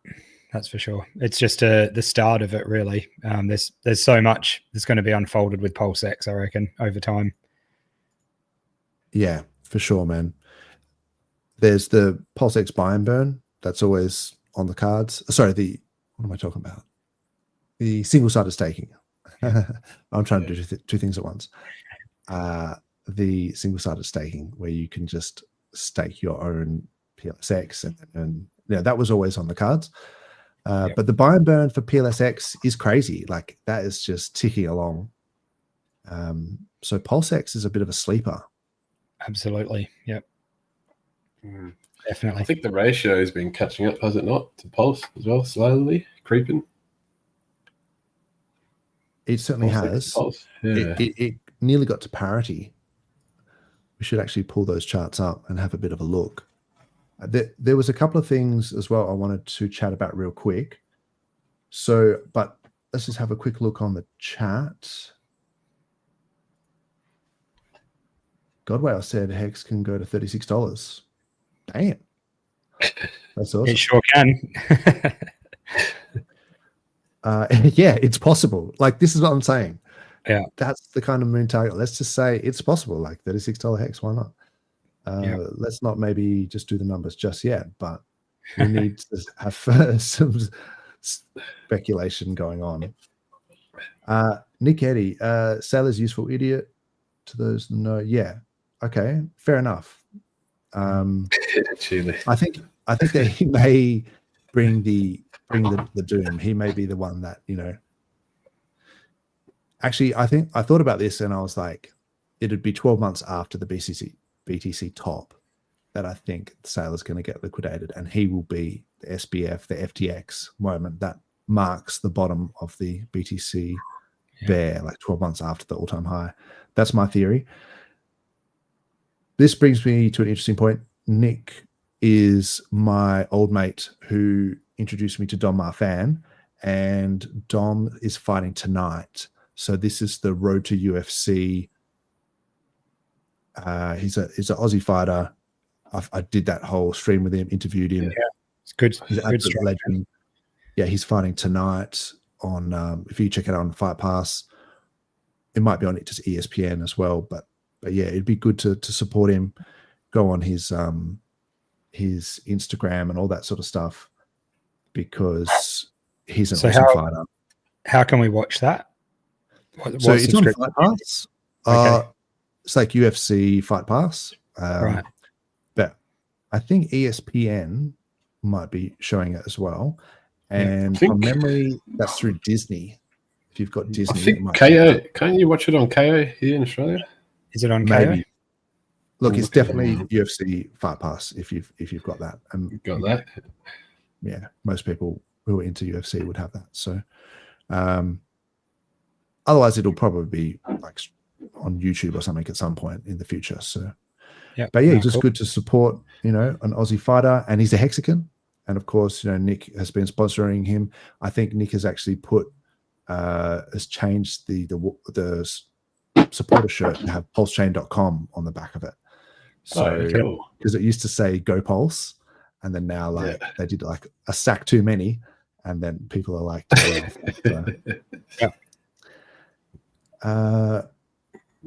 That's for sure. It's just the start of it, really. There's so much that's going to be unfolded with PulseX, I reckon, over time. Yeah, for sure, man. There's the PulseX buy and burn. That's always on the cards. Sorry, what am I talking about? The single-sided staking. I'm trying to do two things at once. The single-sided staking, where you can just stake your own PLSX, and that was always on the cards. But the buy and burn for PLSX is crazy. Like, that is just ticking along. So PulseX is a bit of a sleeper. Absolutely. Yep. Definitely. I think the ratio has been catching up, has it not, to Pulse as well, slowly creeping? It certainly has. Yeah. It nearly got to parity. We should actually pull those charts up and have a bit of a look. There was a couple of things as well I wanted to chat about real quick. So, but let's just have a quick look on the chat. Godwell said Hex can go to $36. Damn. That's awesome. It sure can. Yeah, it's possible. Like, this is what I'm saying. Yeah. That's the kind of moon target. Let's just say it's possible, like $36 Hex, why not? Let's not maybe just do the numbers just yet, but we need to have some speculation going on. Nick Eddy, Sailor's useful idiot. To those no, yeah, okay, fair enough. I think that he may bring the doom. He may be the one that, Actually, I thought about this and I was like, it'd be 12 months after the BTC top that I think Sailor's going to get liquidated, and he will be the SBF, the FTX moment that marks the bottom of the BTC bear, like 12 months after the all-time high. That's my theory. This brings me to an interesting point. Nick is my old mate who introduced me to Dom Marfan, and Dom is fighting tonight. So this is the road to UFC. He's an Aussie fighter. I did that whole stream with him, interviewed him. Yeah, it's good. He's an absolute legend. Yeah, he's fighting tonight on. If you check it out on Fight Pass, it might be on just ESPN as well. But yeah, it'd be good to support him. Go on his Instagram and all that sort of stuff, because he's an awesome fighter. How can we watch that? So it's on Fight Pass. Okay. It's like UFC Fight Pass. Right. But I think ESPN might be showing it as well. And from memory, that's through Disney. If you've got Disney, I think KO. Can't you watch it on KO here in Australia? Is it on Maybe. KO? Look, it's definitely UFC Fight Pass if you've got that. And got that? Yeah, most people who are into UFC would have that. So otherwise it'll probably be like on YouTube or something at some point in the future. So but yeah, just good to support, an Aussie fighter, and he's a HEXican. And of course, Nick has been sponsoring him. I think Nick has actually has changed the supporter shirt to have PulseChain.com on the back of it. So because it used to say Go Pulse, and then now they did like a sack too many, and then people are like,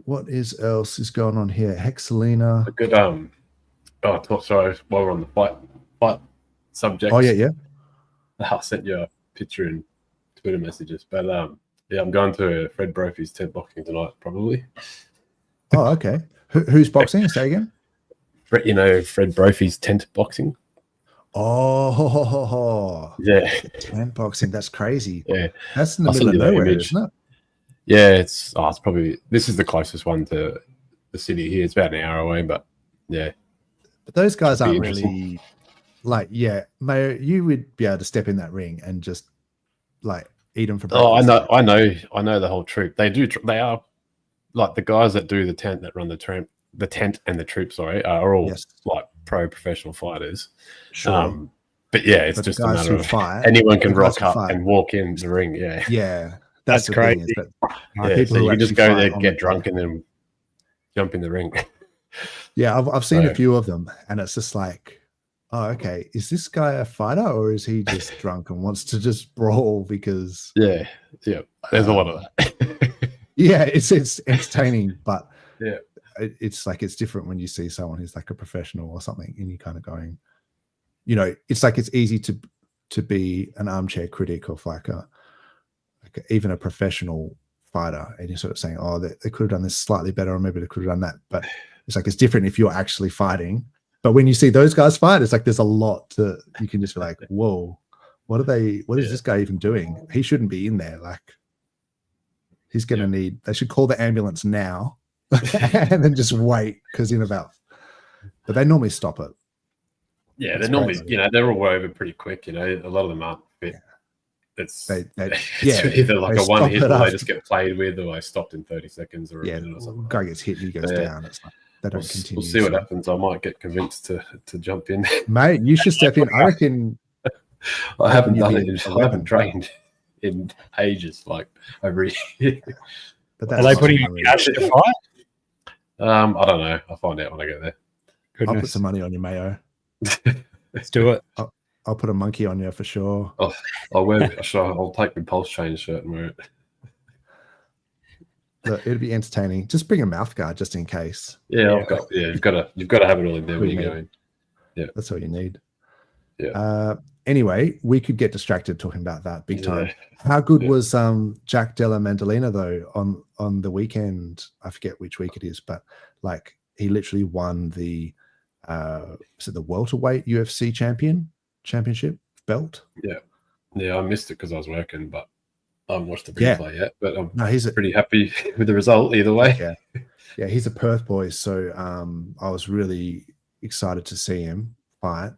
what else is going on here? Hexalina. A good sorry, while we're on the fight subject. Oh yeah. I sent you a picture in Twitter messages, but I'm going to Fred Brophy's tent boxing tonight, probably. Oh, okay. Who's boxing? Say again. Fred Brophy's tent boxing. Oh, yeah, tent boxing. That's crazy. Yeah, that's in the middle of nowhere, isn't it? Yeah, it's probably, this is the closest one to the city here. It's about an hour away, but yeah. But those guys aren't really Mayo, you would be able to step in that ring and just eat them for breakfast. Oh, I know the whole troop. They are like the guys that do the tent, that run the tent and the troop, are all pro-professional fighters. Sure. But yeah, it's But just a guys matter who of fight, anyone can the guys rock who up fight. and walk in the ring. Yeah, Yeah, That's the crazy. thing is that yeah. people So who you can just actually go fight there, on get the drunk, and then jump in the ring. Yeah, I've seen So- a few of them, and it's just like, oh, okay, is this guy a fighter or is he just drunk and wants to just brawl because? Yeah, there's a lot of that. Yeah, it's entertaining, but Yeah. it's like it's different when you see someone who's like a professional or something, and you're kind of going, you know, it's like it's easy to be an armchair critic of like even a professional fighter, and you're sort of saying, oh, they could have done this slightly better, or maybe they could have done that. But it's like it's different if you're actually fighting. But when you see those guys fight, it's like there's a lot to, you can just be like, whoa, what is this guy even doing? He shouldn't be in there. Like, he's gonna need, they should call the ambulance now and then just wait, because but they normally stop it. Yeah, That's they're normally, crazy. you know, they're all over pretty quick. You know, a lot of them aren't fit. It's either like they a one stop hit, it or they after. just get played with, or they stopped in 30 seconds, or a minute or something. Guy gets hit and he goes Yeah. down. It's like they don't continue. We'll see what happens. I might get convinced to jump in. Mate, you should step in. I reckon. I haven't you'd done be it. at I 11. haven't trained in ages, like over a year. But Are they putting you in cash to fight? I don't know. I'll find out when I get there. I'll put Goodness. some money on you, Mayo. Let's do it. I'll put a monkey on you for sure. I'll take the PulseChain shirt and wear it. Look, it'd be entertaining. Just bring a mouth guard just in case. Yeah, you've got to have it all in there when Good you mate. go in. Yeah, That's all you need. Yeah. Anyway, we could get distracted talking about that big time. Yeah. How good Yeah. was Jack Della Mandolina though on the weekend? I forget which week it is, but like he literally won the the welterweight UFC championship belt. Yeah, I missed it because I was working, but I haven't watched the Yeah. replay yet. But I'm No, pretty happy with the result either way. Yeah, he's a Perth boy, so I was really excited to see him fight,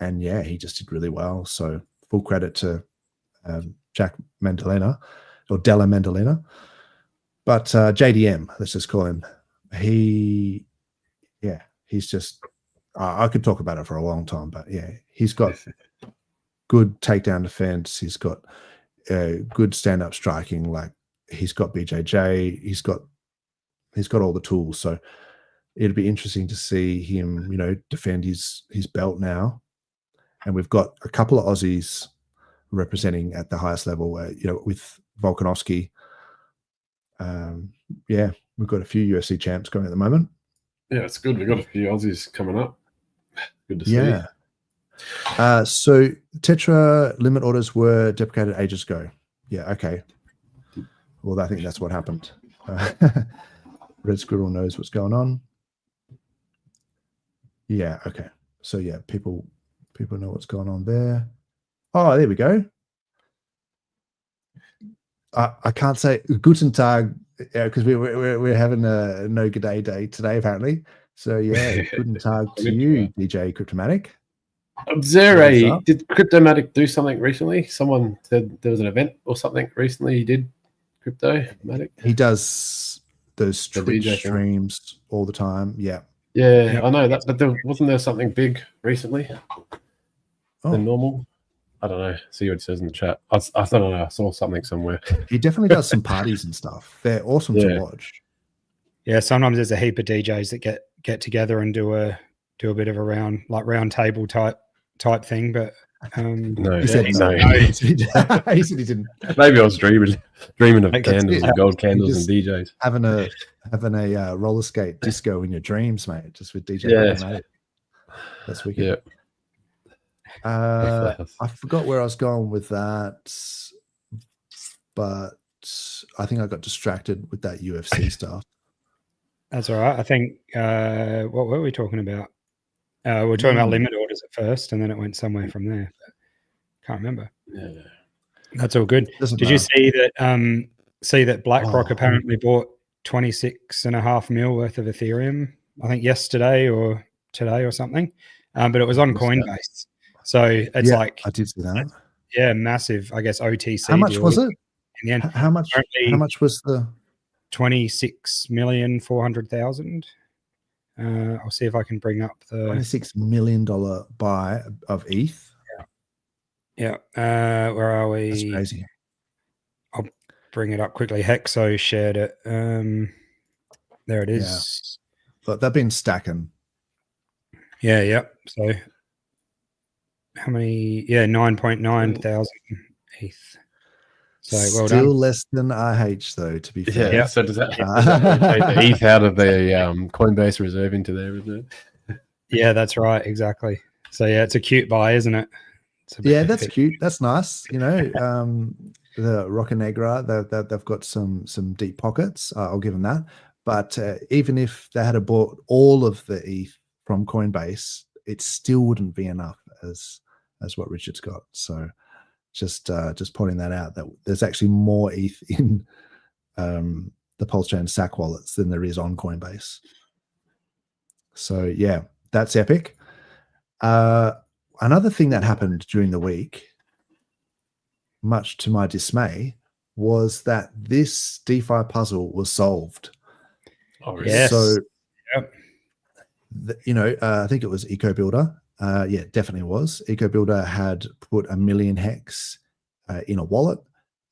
and yeah, he just did really well. So full credit to Jack Mandolina or Della Mandolina, but JDM, let's just call him. He's just. I could talk about it for a long time, but yeah, he's got good takedown defense. He's got good stand-up striking. Like he's got BJJ. He's got all the tools. So it'd be interesting to see him, you know, defend his belt now. And we've got a couple of Aussies representing at the highest level. You know, with Volkanovski. We've got a few UFC champs going at the moment. Yeah, it's good. We've got a few Aussies coming up. Good to see. Yeah. So Tetra limit orders were deprecated ages ago. Yeah. Okay. Well, I think that's what happened. Red Squirrel knows what's going on. Yeah. Okay. So yeah, people know what's going on there. Oh, there we go. I can't say Guten Tag because we're having a no good day today apparently. So yeah, Guten Tag to you, DJ Cryptomatic. Did Cryptomatic do something recently? Someone said there was an event or something recently he did. Cryptomatic. He does those The Twitch DJ streams all the time. Yeah. Yeah, I know that, but wasn't there something big recently than normal? I don't know. See what it says in the chat. I don't know. I saw something somewhere. He definitely does some parties and stuff. They're awesome to watch. Yeah, sometimes there's a heap of DJs that get together and do a bit of a round table type thing, but No, He said no. no. He said he didn't. Maybe I was dreaming of That's candles it. and gold candles just- and DJs. Having a roller skate disco in your dreams, mate, just with DJ. Yeah. Cryptomatic. That's wicked. Yeah. I forgot where I was going with that, but I think I got distracted with that UFC stuff. that's all right. I think what were we talking about? We were talking about limit orders at first, and then it went somewhere from there. But can't remember. Yeah. That's all good. Doesn't Did you matter. see that BlackRock Oh. apparently bought 26.5 mil worth of Ethereum? I think yesterday or today or something. But it was on What's that? Coinbase. So it's like I did see that. massive, I guess, OTC. How much deal was it? in the end. How much? Apparently How much was the? 26,400,000. I'll see if I can bring up the $26 million buy of ETH. Yeah. Where are we? That's crazy. I'll bring it up quickly. Hexo shared it. There it is. But they've been stacking. Yeah. Yep. So how many? Yeah, 9.9 thousand ETH. So well Still done. less than RH though, to be fair. Yeah. So does that take the ETH out of the Coinbase reserve into there, isn't it? Yeah, that's right. Exactly. So yeah, it's a cute buy, isn't it? Yeah, that's cute. That's nice. You know, the Roccanegra, they've got some deep pockets. I'll give them that. But even if they had bought all of the ETH from Coinbase, it still wouldn't be enough as what Richard's got. So just pointing that out, that there's actually more ETH in the PulseChain SAC wallets than there is on Coinbase. So yeah, that's epic. Another thing that happened during the week, much to my dismay, was that this DeFi puzzle was solved. Oh, really? Yes. So, Yep. I think it was EcoBuilder. Yeah, definitely was. EcoBuilder had put 1 million hex in a wallet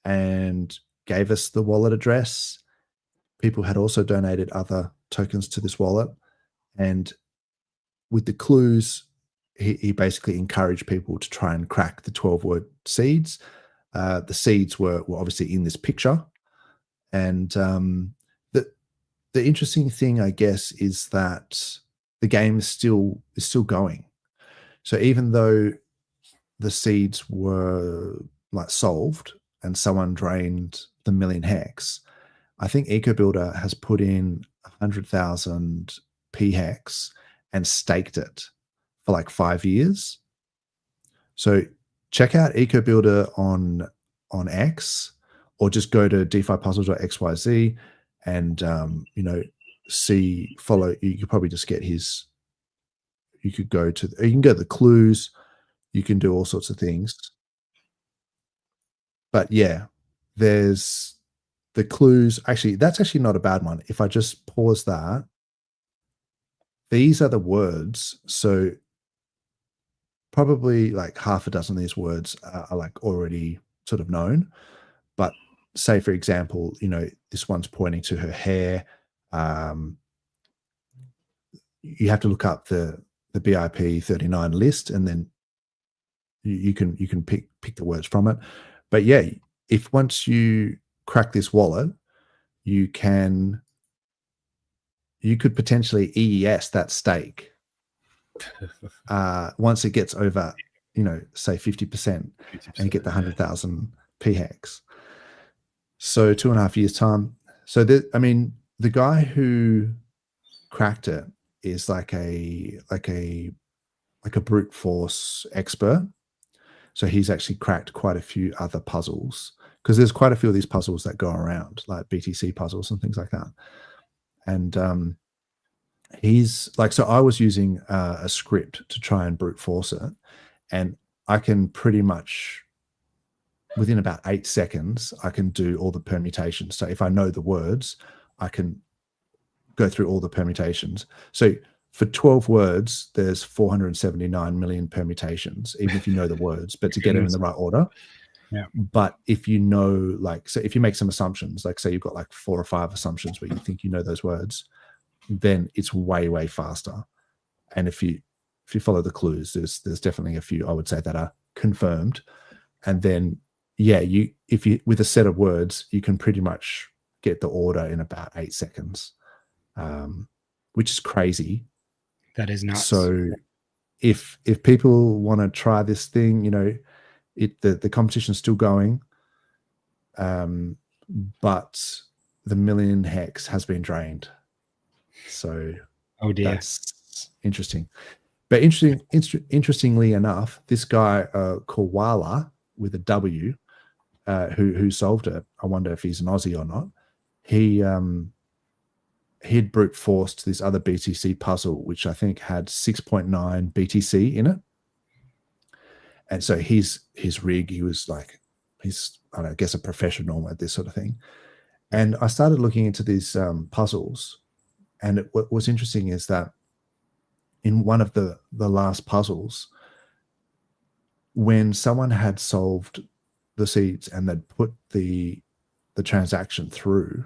and gave us the wallet address. People had also donated other tokens to this wallet. And with the clues, he basically encouraged people to try and crack the 12-word seeds. The seeds were obviously in this picture. And the interesting thing, I guess, is that the game is still going. So even though the seeds were like solved and someone drained the 1 million hex, I think EcoBuilder has put in 100,000 P hex and staked it for like 5 years. So check out EcoBuilder on X, or just go to DeFiPuzzle.xyz and follow. You could probably just get his. You can go to the clues. You can do all sorts of things. But yeah, there's the clues. Actually, that's actually not a bad one. If I just pause that, these are the words. So probably like half a dozen of these words are like already sort of known. But say, for example, this one's pointing to her hair. You have to look up the BIP 39 list, and then you can pick the words from it. But yeah, if once you crack this wallet, you could potentially EES that stake once it gets over, say 50%, and get the 100,000 P hex. So 2.5 years time. So the guy who cracked it is like a brute force expert. So he's actually cracked quite a few other puzzles, because there's quite a few of these puzzles that go around, like BTC puzzles and things like that. And he's like, so I was using a script to try and brute force it, and I can pretty much, within about 8 seconds, I can do all the permutations. So if I know the words, I can go through all the permutations. So for 12 words, there's 479 million permutations, even if you know the words, but to get them in the right order. Yeah. But if you know, like, so if you make some assumptions, like say you've got like 4 or 5 assumptions where you think you know those words, then it's way, way faster. And if you follow the clues, there's definitely a few, I would say, that are confirmed. And then, yeah, if you with a set of words, you can pretty much get the order in about 8 seconds, which is crazy. That is nuts. So if people want to try this thing, the competition's still going, but the 1 million hex has been drained. So oh dear, that's interesting. But interestingly enough, this guy called Wala with a W, who solved it, I wonder if he's an Aussie or not. He'd brute forced this other BTC puzzle, which I think had 6.9 BTC in it. And so his rig, he was like, I guess a professional at this sort of thing. And I started looking into these puzzles, And what was interesting is that in one of the last puzzles, when someone had solved the seeds and they'd put the transaction through,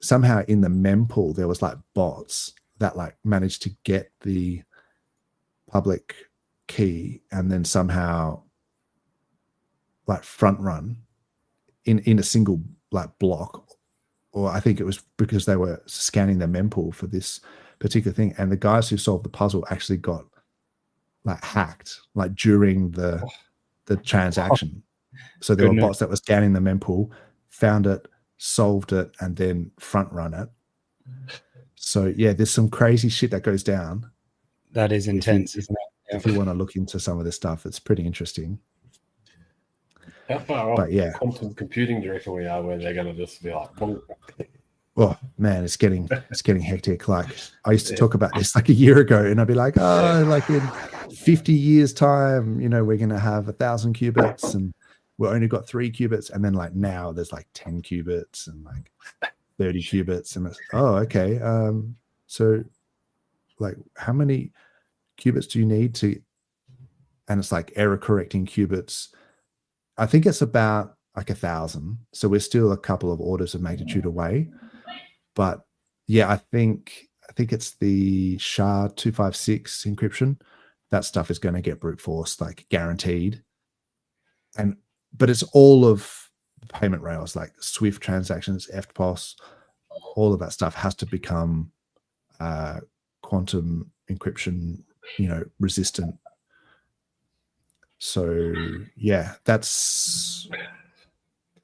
somehow in the mempool there was like bots that like managed to get the public key and then somehow like front run in a single like block. Or I think it was because they were scanning the mempool for this particular thing, and the guys who solved the puzzle actually got like hacked like during the transaction. So there were bots that were scanning the mempool, found it, solved it, and then front run it. So yeah, there's some crazy shit that goes down. That is intense, isn't it? If you want to look into some of this stuff, it's pretty interesting. How far off quantum computing do you reckon we are, where they're going to just be like, oh man, it's getting hectic. Like I used to talk about this like a year ago, and I'd be like, oh, like in 50 years time, you know, we're going to have 1,000 qubits, and we only got 3 qubits. And then like now there's like 10 qubits and like 30 qubits, and it's, oh, okay. So like how many qubits do you need to? And it's like error correcting qubits. I think it's about like 1,000. So we're still a couple of orders of magnitude away. But yeah, I think it's the SHA-256 encryption. That stuff is going to get brute force, like guaranteed. But it's all of the payment rails, like Swift transactions, EFTPOS, all of that stuff has to become quantum encryption, you know, resistant. So yeah, that's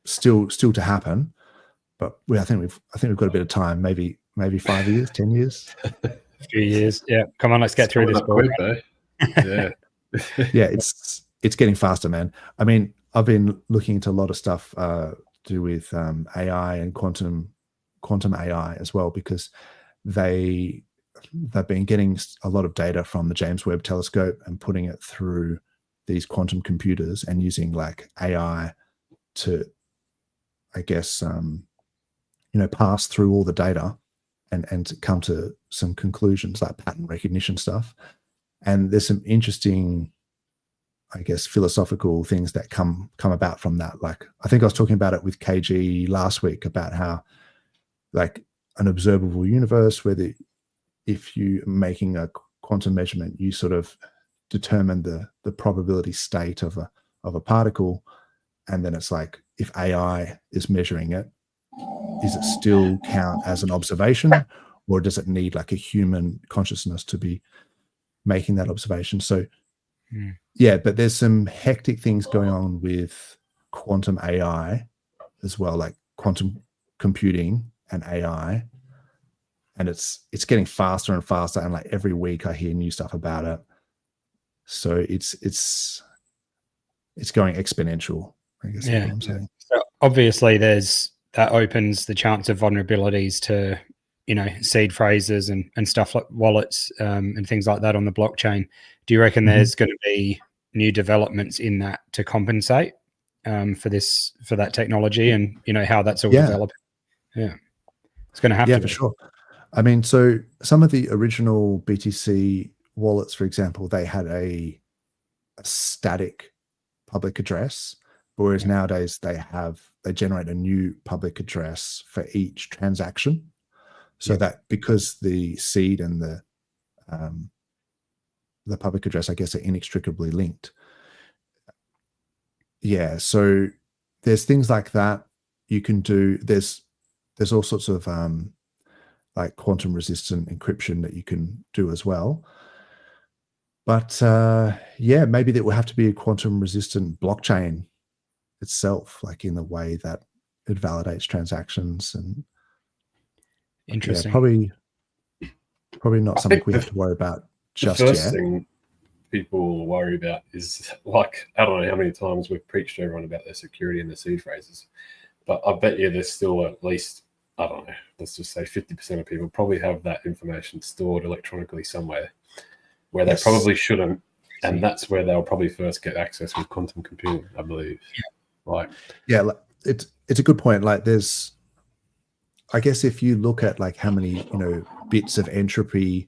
still to happen, but I think we've got a bit of time, maybe 5 years, 10 years, a few years. Yeah, come on, let's get through this. Yeah, yeah, it's getting faster, man. I mean, I've been looking into a lot of stuff to do with AI and quantum AI as well, because they've been getting a lot of data from the James Webb Telescope and putting it through these quantum computers and using like AI to, I guess, you know, pass through all the data and to come to some conclusions like pattern recognition stuff. And there's some interesting, I guess, philosophical things that come about from that. Like I think I was talking about it with KG last week about how like an observable universe where if you're making a quantum measurement, you sort of determine the probability state of a particle, and then it's like if AI is measuring it, is it still count as an observation, or does it need like a human consciousness to be making that observation? So yeah, but there's some hectic things going on with quantum AI as well, like quantum computing and AI, and it's getting faster and faster, and like every week I hear new stuff about it. So it's going exponential, I guess. Yeah. What I'm saying. So obviously that opens the chance of vulnerabilities to, you know, seed phrases and stuff like wallets and things like that on the blockchain. Do you reckon there's going to be new developments in that to compensate for that technology, and you know how that's all developing? Yeah, it's going to have to. Yeah, for sure. I mean, so some of the original BTC wallets, for example, they had a static public address, whereas nowadays they generate a new public address for each transaction, so that because the seed and the public address, I guess, are inextricably linked. Yeah, so there's things like that you can do. There's all sorts of like quantum resistant encryption that you can do as well. But yeah, maybe there will have to be a quantum resistant blockchain itself, like in the way that it validates transactions. And interesting. Yeah, probably not something we have to worry about just yet. The first thing people worry about is, like, I don't know how many times we've preached to everyone about their security and the seed phrases, but I bet you there's still at least, I don't know, let's just say 50% of people probably have that information stored electronically somewhere where they probably shouldn't, and that's where they'll probably first get access with quantum computing, I believe. Like, yeah, it's a good point. Like, there's, I guess, if you look at like how many, you know, bits of entropy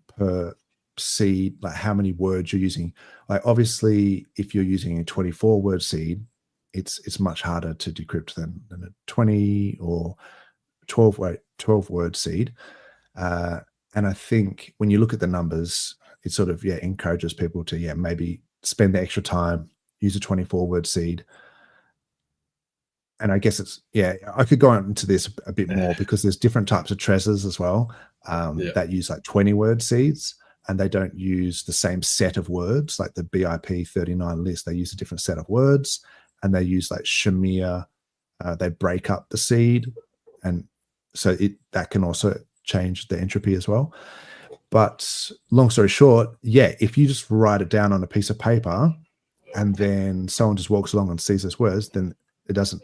per seed, like how many words you're using. Like obviously, if you're using a 24-word seed, it's much harder to decrypt than a 20 or 12-word seed. And I think when you look at the numbers, it sort of encourages people to maybe spend the extra time, use a 24-word seed. And I guess it's I could go into this a bit more because there's different types of Trezors as well that use like 20-word seeds, and they don't use the same set of words like the BIP 39 list. They use a different set of words, and they use like Shamir. They break up the seed, and so that can also change the entropy as well. But long story short, if you just write it down on a piece of paper and then someone just walks along and sees those words, then it doesn't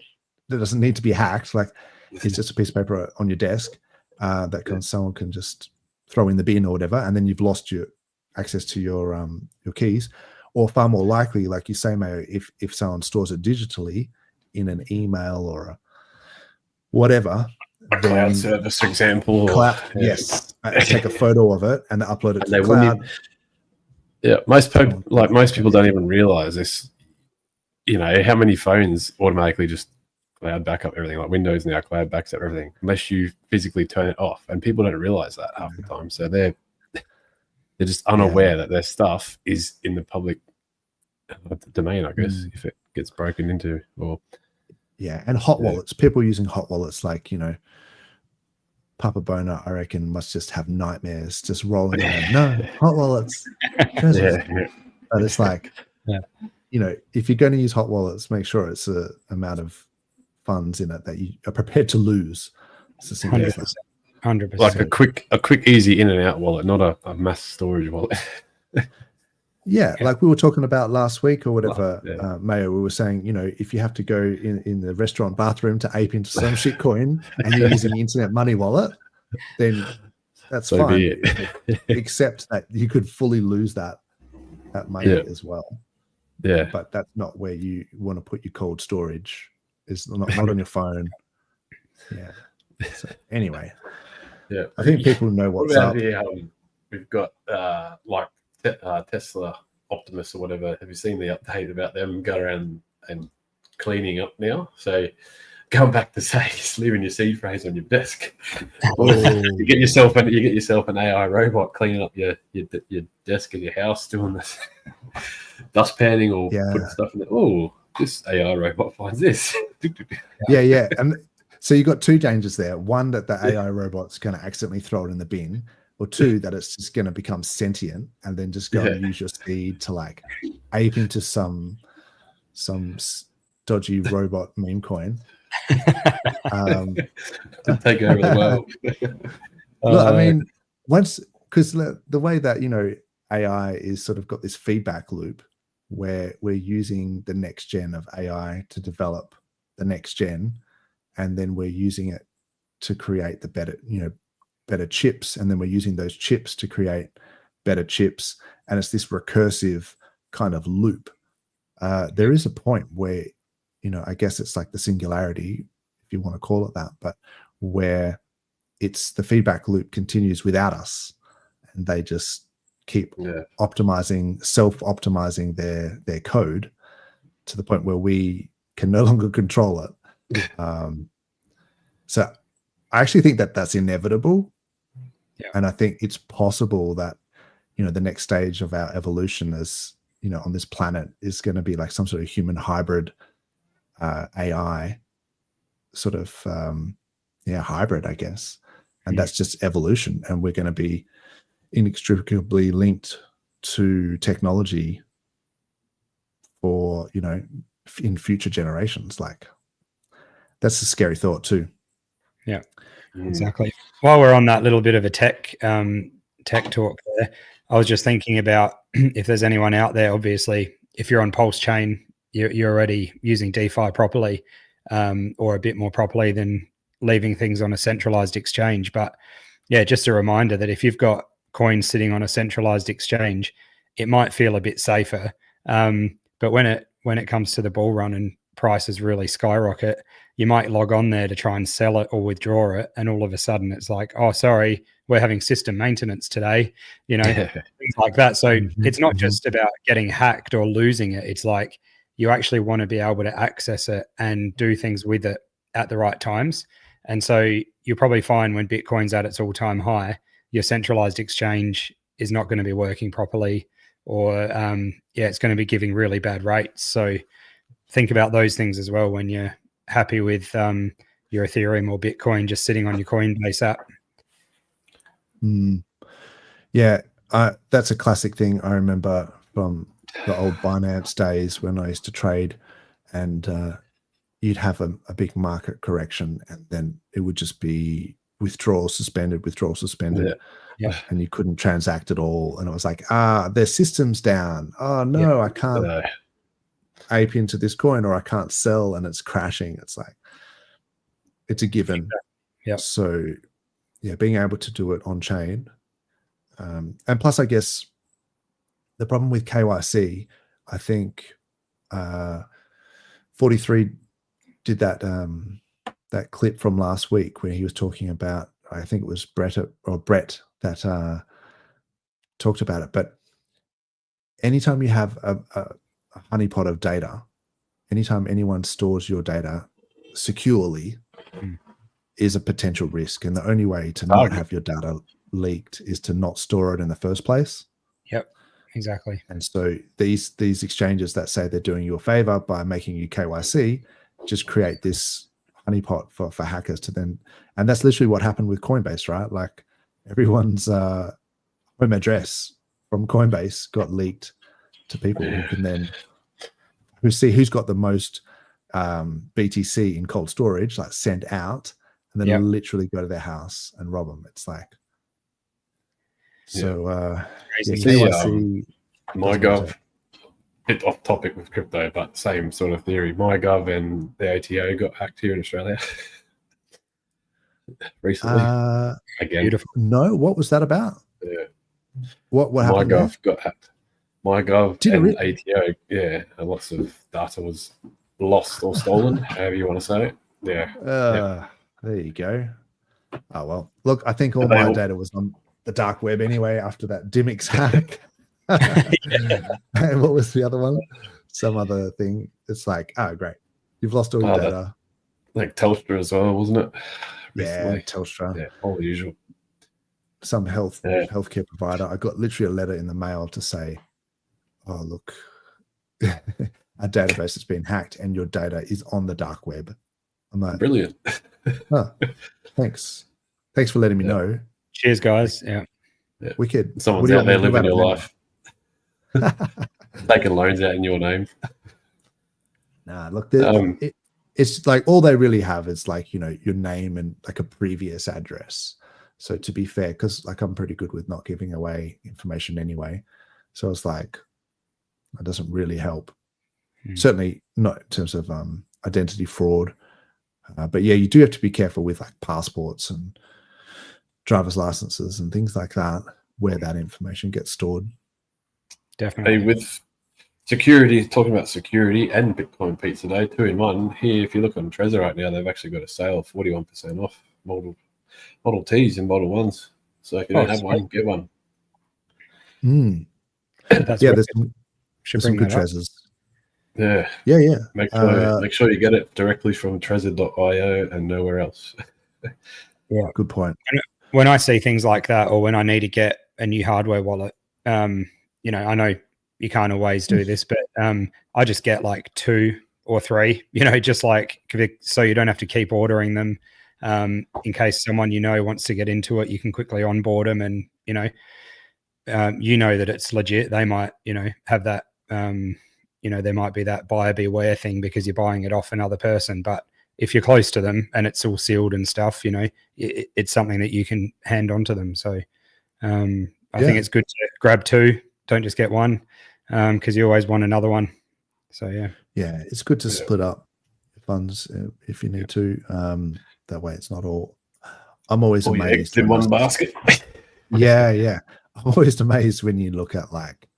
need to be hacked. Like it's just a piece of paper on your desk that someone can just throw in the bin or whatever, and then you've lost your access to your keys. Or far more likely, like you say, Mayo, if someone stores it digitally in an email or a whatever, a cloud service example. Yes, take a photo of it and upload it to the cloud. Most people don't even realize this. You know how many phones automatically just cloud backup everything. Like Windows now cloud backs up everything unless you physically turn it off, and people don't realize that half the time. So they're just unaware that their stuff is in the public domain, I guess, if it gets broken into. Or and hot wallets. People using hot wallets, like Papa Bona, I reckon, must just have nightmares just rolling around. No, hot wallets. But it's like, if you're going to use hot wallets, make sure it's a amount of funds in it that you are prepared to lose. It's a 100%. Like a quick, easy in and out wallet, not a mass storage wallet. Like we were talking about last week or whatever, Mayo, we were saying, if you have to go in the restaurant bathroom to ape into some shitcoin and you're using the internet money wallet, then that's so fine. Except that you could fully lose that money as well. Yeah. But that's not where you want to put your cold storage. It's not on your phone. Yeah. So anyway. Yeah. I think people know what's up. We've got Tesla Optimus or whatever. Have you seen the update about them going around and cleaning up now? So going back to say leaving your seed phrase on your desk. You get yourself an AI robot cleaning up your desk in your house, doing this dust panning or putting stuff in there. Oh, this AI robot finds this. And so you got two dangers there. One, that the AI robot's going to accidentally throw it in the bin. Or two, that it's just going to become sentient and then just go and use your seed to like ape into some dodgy robot meme coin. To take over the world. Look, I mean, because the way that AI is sort of got this feedback loop where we're using the next gen of AI to develop the next gen, and then we're using it to create the better chips, and then we're using those chips to create better chips, and it's this recursive kind of loop. There is a point where I guess it's like the singularity, if you want to call it that, but where it's the feedback loop continues without us, and they just keep self-optimizing their code to the point where we can no longer control it. So I actually think that that's inevitable. And I think it's possible that, the next stage of our evolution is, on this planet is going to be like some sort of human hybrid AI sort of, hybrid, I guess. And that's just evolution. And we're going to be inextricably linked to technology for, in future generations. Like, that's a scary thought too. Yeah, exactly. While we're on that little bit of a tech talk there, I was just thinking about if there's anyone out there, obviously, if you're on PulseChain, you're already using DeFi properly, or a bit more properly than leaving things on a centralized exchange. But just a reminder that if you've got coins sitting on a centralized exchange, it might feel a bit safer. But when it comes to the bull run and prices really skyrocket, you might log on there to try and sell it or withdraw it, and all of a sudden it's like, oh, sorry, we're having system maintenance today, things like that. So it's not just about getting hacked or losing it. It's like you actually want to be able to access it and do things with it at the right times. And so you'll probably find when Bitcoin's at its all-time high, your centralized exchange is not going to be working properly, or it's going to be giving really bad rates. So think about those things as well when you're happy with your Ethereum or Bitcoin just sitting on your Coinbase app. Yeah, that's a classic thing I remember from the old Binance days when I used to trade, and you'd have a big market correction, and then it would just be withdrawal suspended, and you couldn't transact at all. And it was like, their system's down. Oh no, I can't ape into this coin, or I can't sell, and it's crashing. It's like, it's a given. So yeah, being able to do it on chain, and plus, I guess the problem with KYC, I think 43 did that that clip from last week where he was talking about, I think it was Brett that talked about it. But anytime you have a honeypot of data, anytime anyone stores your data securely, is a potential risk. And the only way to not have your data leaked is to not store it in the first place. Yep, exactly. And so these exchanges that say they're doing you a favor by making you KYC just create this honeypot for hackers to then, and that's literally what happened with Coinbase, right? Like everyone's home address from Coinbase got leaked to people who can then who's got the most BTC in cold storage, like sent out, and then literally go to their house and rob them. It's like, KYC. MyGov, bit off topic with crypto, but same sort of theory. MyGov and the ATO got hacked here in Australia recently. Again, beautiful. No, what was that about? Yeah, what happened? MyGov got hacked. MyGov and ATO, and lots of data was lost or stolen, however you want to say it. There you go. Oh well, look, I think all my data was on the dark web anyway after that Dimix hack. And what was the other one? Some other thing. It's like, great, you've lost all your data. Like Telstra as well, wasn't it? Recently. Yeah, Telstra. Yeah, all the usual. Some healthcare provider. I got literally a letter in the mail to say, oh look, our database has been hacked and your data is on the dark web. I'm like, brilliant. Thanks for letting me know. Cheers, guys. Yeah. Wicked. Someone's out there living your life. Taking loans out in your name. Nah, look, it's like all they really have is like, your name and like a previous address. So to be fair, because like I'm pretty good with not giving away information anyway. So it's like, that doesn't really help. Certainly not in terms of identity fraud. But yeah, you do have to be careful with like passports and driver's licenses and things like that, where that information gets stored. Definitely. Hey, with security, talking about security and Bitcoin Pete today, 2 in 1. Here, if you look on Trezor right now, they've actually got a sale 41% off Model Ts and Model 1s. So if you don't have one, get one. There's some good Trezors. Yeah. Make sure you get it directly from Trezor.io and nowhere else. Yeah, good point. When I see things like that, or when I need to get a new hardware wallet, I know you can't always do this, but I just get like 2 or 3, just like, so you don't have to keep ordering them. In case someone wants to get into it, you can quickly onboard them, and that it's legit. They might have that there might be that buyer beware thing because you're buying it off another person, but if you're close to them and it's all sealed and stuff, it's something that you can hand on to them. So I think it's good to grab 2, don't just get one, because you always want another one. So yeah, it's good to split up funds if you need to. That way it's not all. I'm always amazed in one basket. Yeah. I'm always amazed when you look at like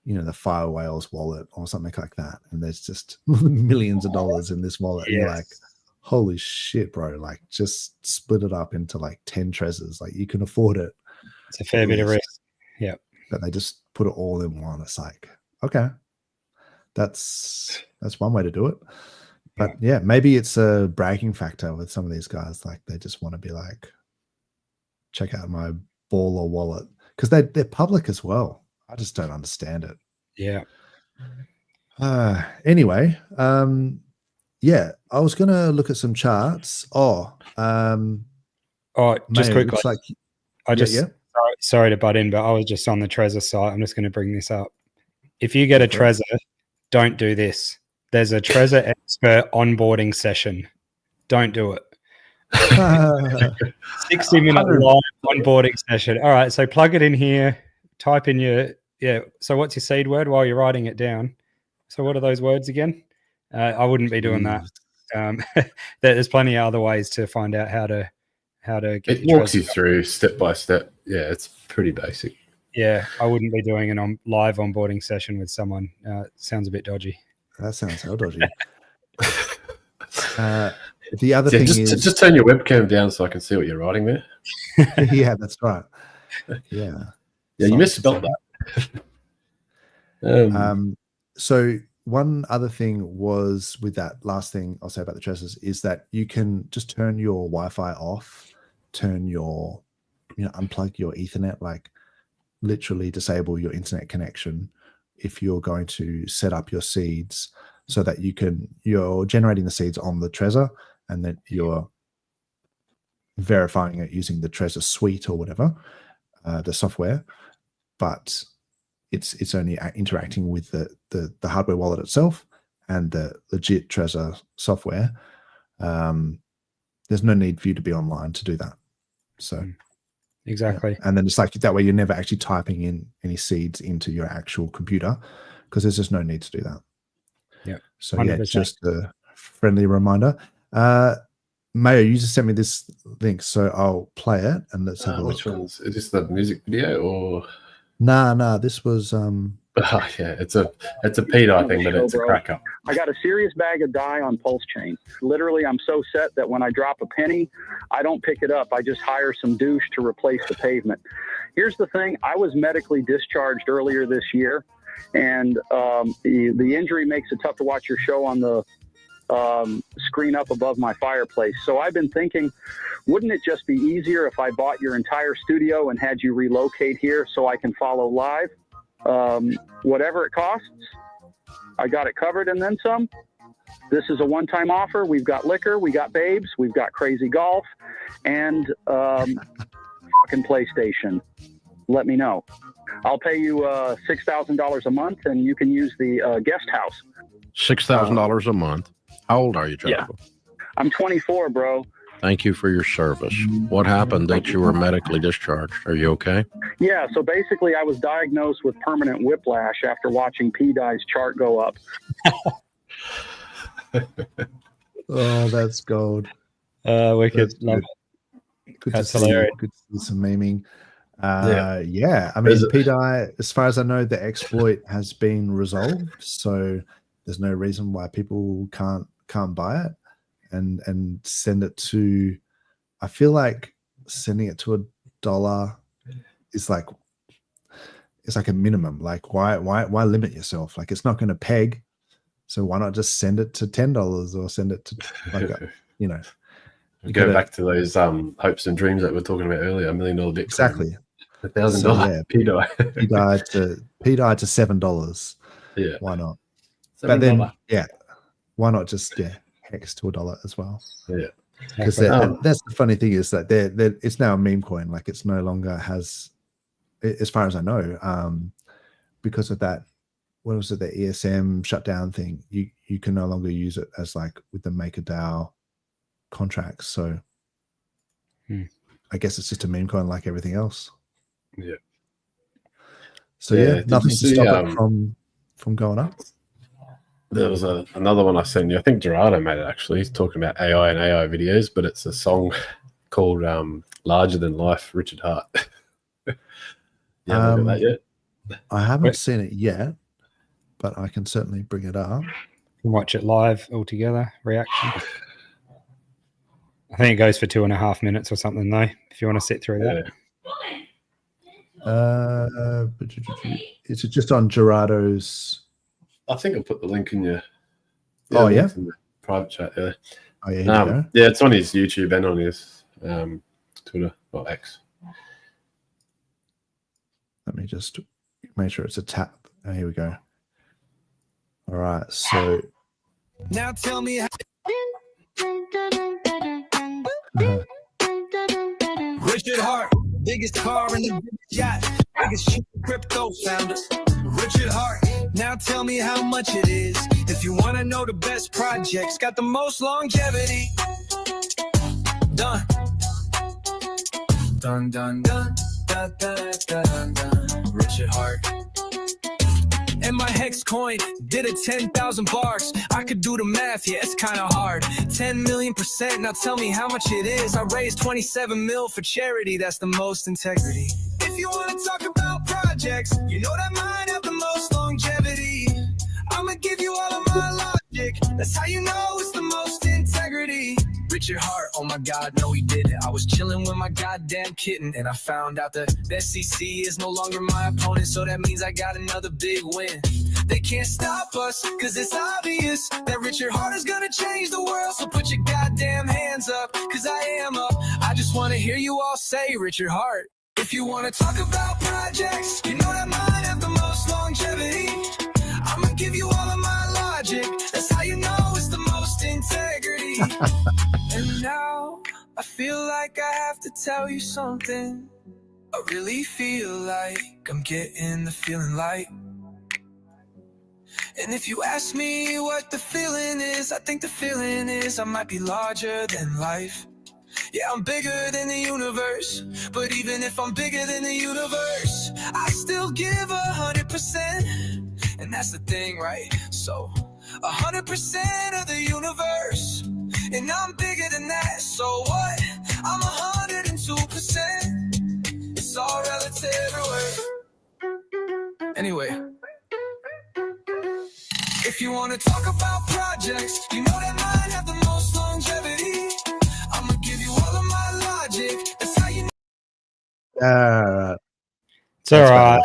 the Fire Whales wallet or something like that, and there's just millions of dollars in this wallet, and you're like, holy shit, bro, like just split it up into like 10 Trezors, like you can afford it. It's a fair bit of risk. Yeah, but they just put it all in one. It's like, okay, that's one way to do it. But yeah, maybe it's a bragging factor with some of these guys, like they just want to be like, check out my baller wallet, because they're public as well. I just don't understand it. Yeah. Anyway, yeah, I was gonna look at some charts. Just quickly, like, sorry to butt in, but I was just on the Trezor site. I'm just going to bring this up. If you get a Trezor, don't do this. There's a Trezor expert onboarding session. Don't do it. 60-minute live onboarding session. All right, so plug it in here. Type in your So what's your seed word while you're writing it down? So what are those words again? I wouldn't be doing that. There's plenty of other ways to find out how to get. It walks you through step by step. Yeah, it's pretty basic. Yeah, I wouldn't be doing an live onboarding session with someone. Sounds a bit dodgy. That sounds so dodgy. The other thing is just turn your webcam down so I can see what you're writing there. Yeah, that's right. Yeah, you misspelled that. So one other thing was with that last thing I'll say about the Trezors is that you can just turn your Wi-Fi off, turn your, unplug your Ethernet, like literally disable your internet connection if you're going to set up your seeds so that you're generating the seeds on the Trezor, and then you're verifying it using the Trezor suite or whatever, the software, but it's only interacting with the hardware wallet itself and the legit Trezor software. There's no need for you to be online to do that. So exactly. Yeah. And then it's like that way you're never actually typing in any seeds into your actual computer, because there's just no need to do that. Yeah. So 100%. Yeah, just a friendly reminder. Mayo, you just sent me this link, so I'll play it and let's have a look. Which one's is this? The music video or? Nah. This was Oh, yeah, it's a PDI thing, but it's a crack up. I got a serious bag of dye on PulseChain. Literally, I'm so set that when I drop a penny, I don't pick it up. I just hire some douche to replace the pavement. Here's the thing. I was medically discharged earlier this year, and the injury makes it tough to watch your show on the screen up above my fireplace. So I've been thinking, wouldn't it just be easier if I bought your entire studio and had you relocate here so I can follow live? Whatever it costs, I got it covered and then some. This is a one-time offer. We've got liquor, we got babes, we've got crazy golf, and fucking PlayStation. Let me know. I'll pay you $6,000 a month, and you can use the guest house. $6,000 a month. How old are you, Joshua? Yeah, I'm 24, bro. Thank you for your service. What happened that you were medically discharged? Are you okay? Yeah, so basically I was diagnosed with permanent whiplash after watching PDI's chart go up. Oh, that's gold. Wicked. Love it. Good That's to see. hilarious. Good to see some memeing. Yeah. I mean, PDI, as far as I know, the exploit has been resolved, so there's no reason why people can't buy it and send it to. I feel like sending it to $1 is like, it's like a minimum. Like, why limit yourself? Like, it's not going to peg, so why not just send it to $10 or send it to like you go back to those hopes and dreams that we were talking about earlier. $1 million Bitcoin. Exactly. $1,000 PDI. PDI to $7. Yeah. Why not? $7. But then, why not just hex to $1 as well? Yeah. Because that's the funny thing is that it's now a meme coin. Like, it's no longer has, as far as I know, because of that. What was it? The ESM shutdown thing. You can no longer use it as like with the MakerDAO contracts. So I guess it's just a meme coin like everything else. Yeah. So nothing to stop it from going up. There was another one I sent you. I think Gerardo made it actually. He's talking about AI and AI videos, but it's a song called "Larger Than Life," Richard Hart. Yeah, look at that yet. I haven't seen it yet, but I can certainly bring it up. You can watch it live altogether, reaction. I think it goes for 2.5 minutes or something, though, if you want to sit through that. Is it just on Gerardo's? I think I'll put the link in your. Oh, yeah? In the private chat. Yeah. Oh, yeah. Here we go. Yeah, it's on his YouTube and on his Twitter or X. Let me just make sure it's a tap. Oh, here we go. All right. So now tell me how Richard Hart, biggest car in the yacht, biggest crypto founder. Richard Hart, now tell me how much it is. If you want to know the best projects, got the most longevity. Done. Dun dun dun dun dun dun dun. Richard Hart. And my hex coin did it 10,000 bars. I could do the math, yeah, it's kind of hard. 10 million%, now tell me how much it is. I raised 27 mil for charity, that's the most integrity. If you want to talk about projects, you know that mine have the most longevity. I'ma give you all of my logic, that's how you know it's the most integrity. Richard Hart, oh my God, no he didn't. I was chilling with my goddamn kitten, and I found out the SEC is no longer my opponent, so that means I got another big win. They can't stop us, cause it's obvious that Richard Hart is gonna change the world. So put your goddamn hands up, cause I am up. I just wanna hear you all say Richard Hart. If you wanna talk about projects, you know that mine have the most longevity. I'ma give you all of my logic, that's how you know it's the most integrity. And now I feel like I have to tell you something. I really feel like I'm getting the feeling like. And if you ask me what the feeling is, I think the feeling is I might be larger than life. Yeah, I'm bigger than the universe, but even if I'm bigger than the universe, I still give 100%. And that's the thing, right? So 100% of the universe, and I'm bigger than that. So what? I'm 102%. It's all relative. Anyway, if you want to talk about projects, you know that mine have the most longevity. I'ma give you all of my logic. That's how you know. It's all right.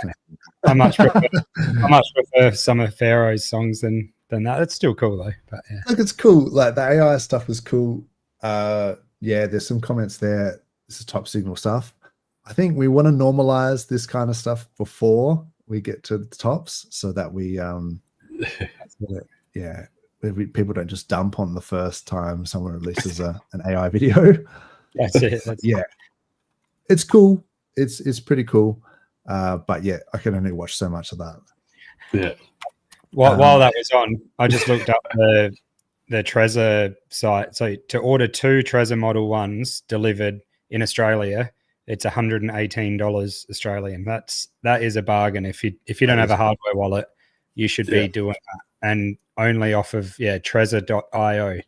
I much prefer some of Pharaoh's songs than that. It's still cool though. But yeah. Look, it's cool. Like the AI stuff was cool. Yeah, there's some comments there. This is top signal stuff. I think we want to normalize this kind of stuff before we get to the tops, so that we people don't just dump on the first time someone releases an AI video. That's it. Yeah, it's cool. It's pretty cool. But yeah, I can only watch so much of that. Yeah. While that was on, I just looked up the Trezor site. So to order 2 Trezor Model 1s delivered in Australia, it's $118 Australian. That is a bargain. If you don't have a hardware wallet, you should be doing that, and only off of Trezor.io.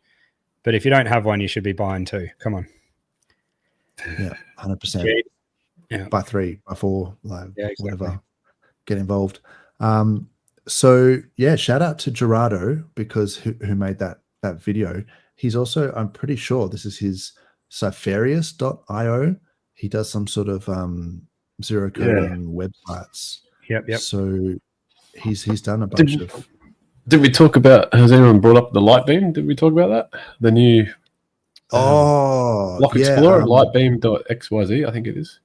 But if you don't have one, you should be buying 2. Come on. Yeah, 100%. Yeah. By 3, by 4, like exactly. whatever. Get involved. So yeah, shout out to Gerardo, because who made that video. He's also, I'm pretty sure this is his Cypherius.io. He does some sort of zero coding websites. Yep. So he's done a bunch of. Did we talk about? Has anyone brought up the Lightbeam? Did we talk about that? The new Block Explorer, Lightbeam.xyz, I think it is.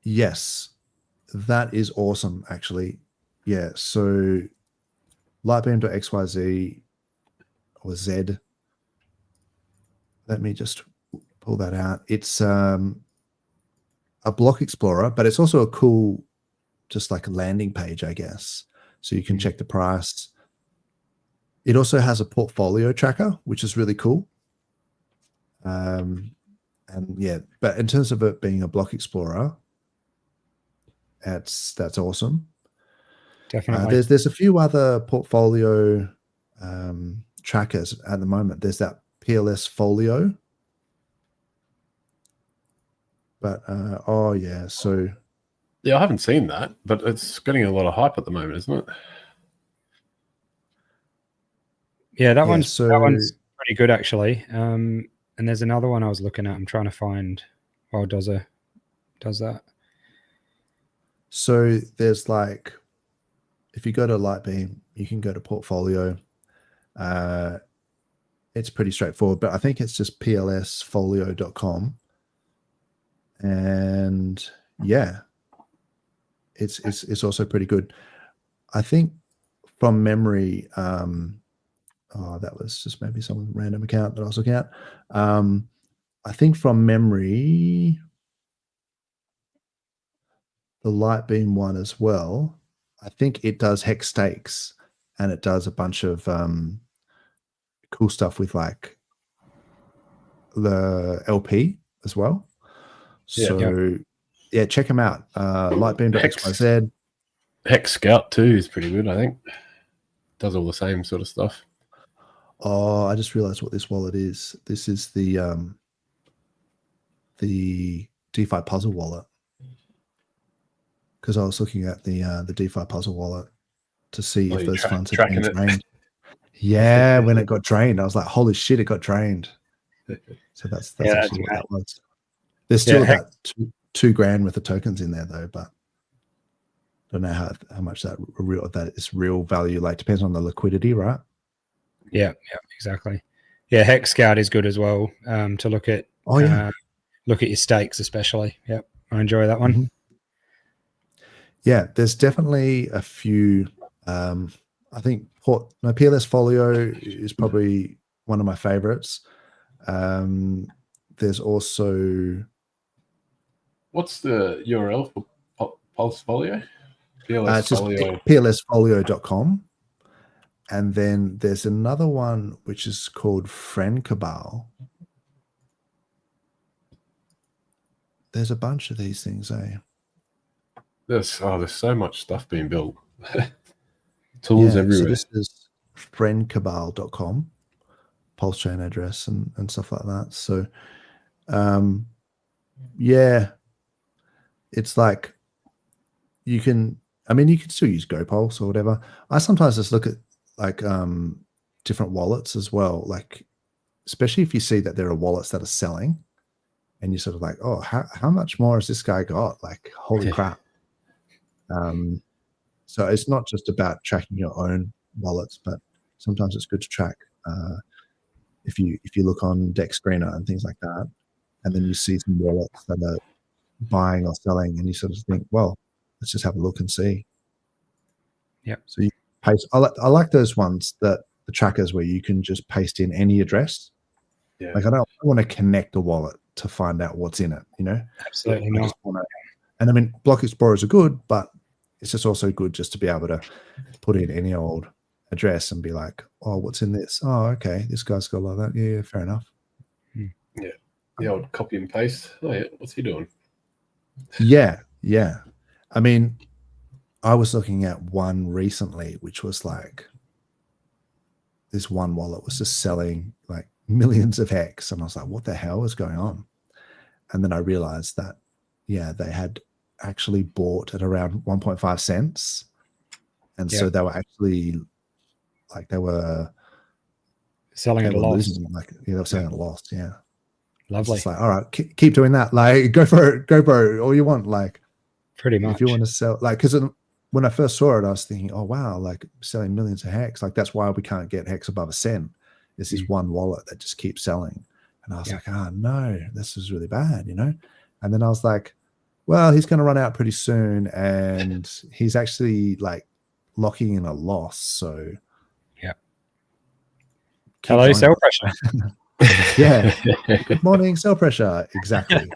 Yes, that is awesome, actually. Yeah, so Lightbeam.xyz or Z. Let me just pull that out. It's a block explorer, but it's also a cool, just like a landing page, I guess. So you can check the price. It also has a portfolio tracker, which is really cool. And yeah, but in terms of it being a block explorer, that's awesome. Definitely. There's a few other portfolio trackers at the moment. There's that PLS Folio. But so Yeah, I haven't seen that, but it's getting a lot of hype at the moment, isn't it? Yeah, that one's pretty good actually. And there's another one I was looking at. I'm trying to find while Dozza does that. So there's like, if you go to Lightbeam, you can go to portfolio. It's pretty straightforward, but I think it's just plsfolio.com. And yeah, it's also pretty good. I think from memory, that was just maybe some random account that I was looking at. I think from memory, the Lightbeam one as well, I think it does hex stakes, and it does a bunch of cool stuff with like the LP as well. So yeah, check them out. Lightbeam.xyz. Hex Scout too is pretty good, I think. Does all the same sort of stuff. Oh, I just realized what this wallet is. This is the DeFi puzzle wallet. Because I was looking at the DeFi puzzle wallet to see if those funds had been drained. Yeah, when it got drained, I was like, holy shit, it got drained. So that's actually what that was. There's still about $2,000 worth of tokens in there though, but I don't know how much that is real value. Like, depends on the liquidity, right? Yeah, exactly. Yeah, Hex Scout is good as well to look at. Oh yeah, look at your stakes especially. Yep, I enjoy that one. Mm-hmm. Yeah, there's definitely a few. I think PLS Folio is probably one of my favorites. There's also, what's the URL for Pulse Folio? it's just plsfolio.com. And then there's another one which is called Friend Cabal. There's a bunch of these things, eh? There's so much stuff being built. Tools everywhere. So this is friendcabal.com, PulseChain address and stuff like that. So yeah, it's like you can still use GoPulse or whatever. I sometimes just look at like different wallets as well, like especially if you see that there are wallets that are selling and you're sort of like, oh, how much more has this guy got? Like, holy crap. So it's not just about tracking your own wallets, but sometimes it's good to track if you look on Dex Screener and things like that, and then you see some wallets that are buying or selling, and you sort of think, well, let's just have a look and see. Yeah. So you paste. I like those ones, that the trackers where you can just paste in any address. Yeah. Like I don't want to connect a wallet to find out what's in it. You know. Absolutely not. And I mean, block explorers are good, but it's just also good just to be able to put in any old address and be like, oh, what's in this? Oh, okay, this guy's got like that. Yeah, fair enough. Yeah, the old copy and paste. Oh yeah, what's he doing? Yeah. I mean, I was looking at one recently, which was like, this one wallet was just selling like millions of hex, and I was like, what the hell is going on? And then I realized that, yeah, they had actually bought at around 1.5 cents, and so they were actually like, they were selling at a loss. They were selling at a loss. Yeah, lovely. It's like, all right, keep doing that. Like, go for it, all you want. Like, pretty much. If you want to sell, like, because when I first saw it, I was thinking, oh wow, like selling millions of hex. Like, that's why we can't get hex above a cent. It's this one wallet that just keeps selling, and I was like, oh no, this is really bad, you know. And then I was like, well, he's going to run out pretty soon, and he's actually like locking in a loss. So, yeah. Hello, sell pressure. Yeah. Good morning, sell pressure. Exactly.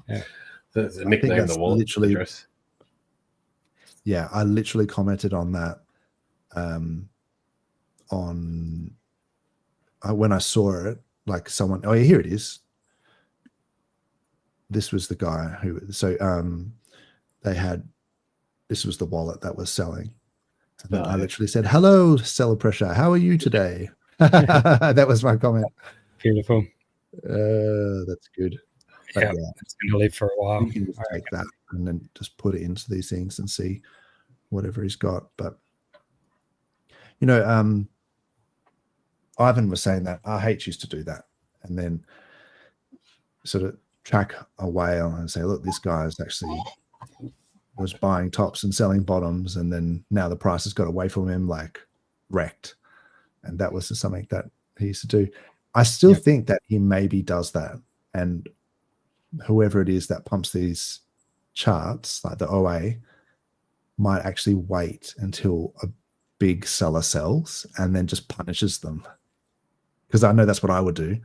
Yeah. That's a nickname of the wallet. Literally. Yeah, I literally commented on that. When I saw it, like someone. Oh yeah, here it is. This was the guy who, this was the wallet that was selling. And then I literally said, hello, seller pressure. How are you today? That was my comment. Beautiful. That's good. But yeah, it's going to live for a while. you can just take that and then just put it into these things and see whatever he's got. But Ivan was saying that RH used to do that, and then sort of track a whale and say, look, this guy's actually was buying tops and selling bottoms, and then now the price has got away from him, like wrecked. And that was something that he used to do. I still think that he maybe does that, and whoever it is that pumps these charts, like the OA, might actually wait until a big seller sells and then just punishes them. Because I know that's what I would do,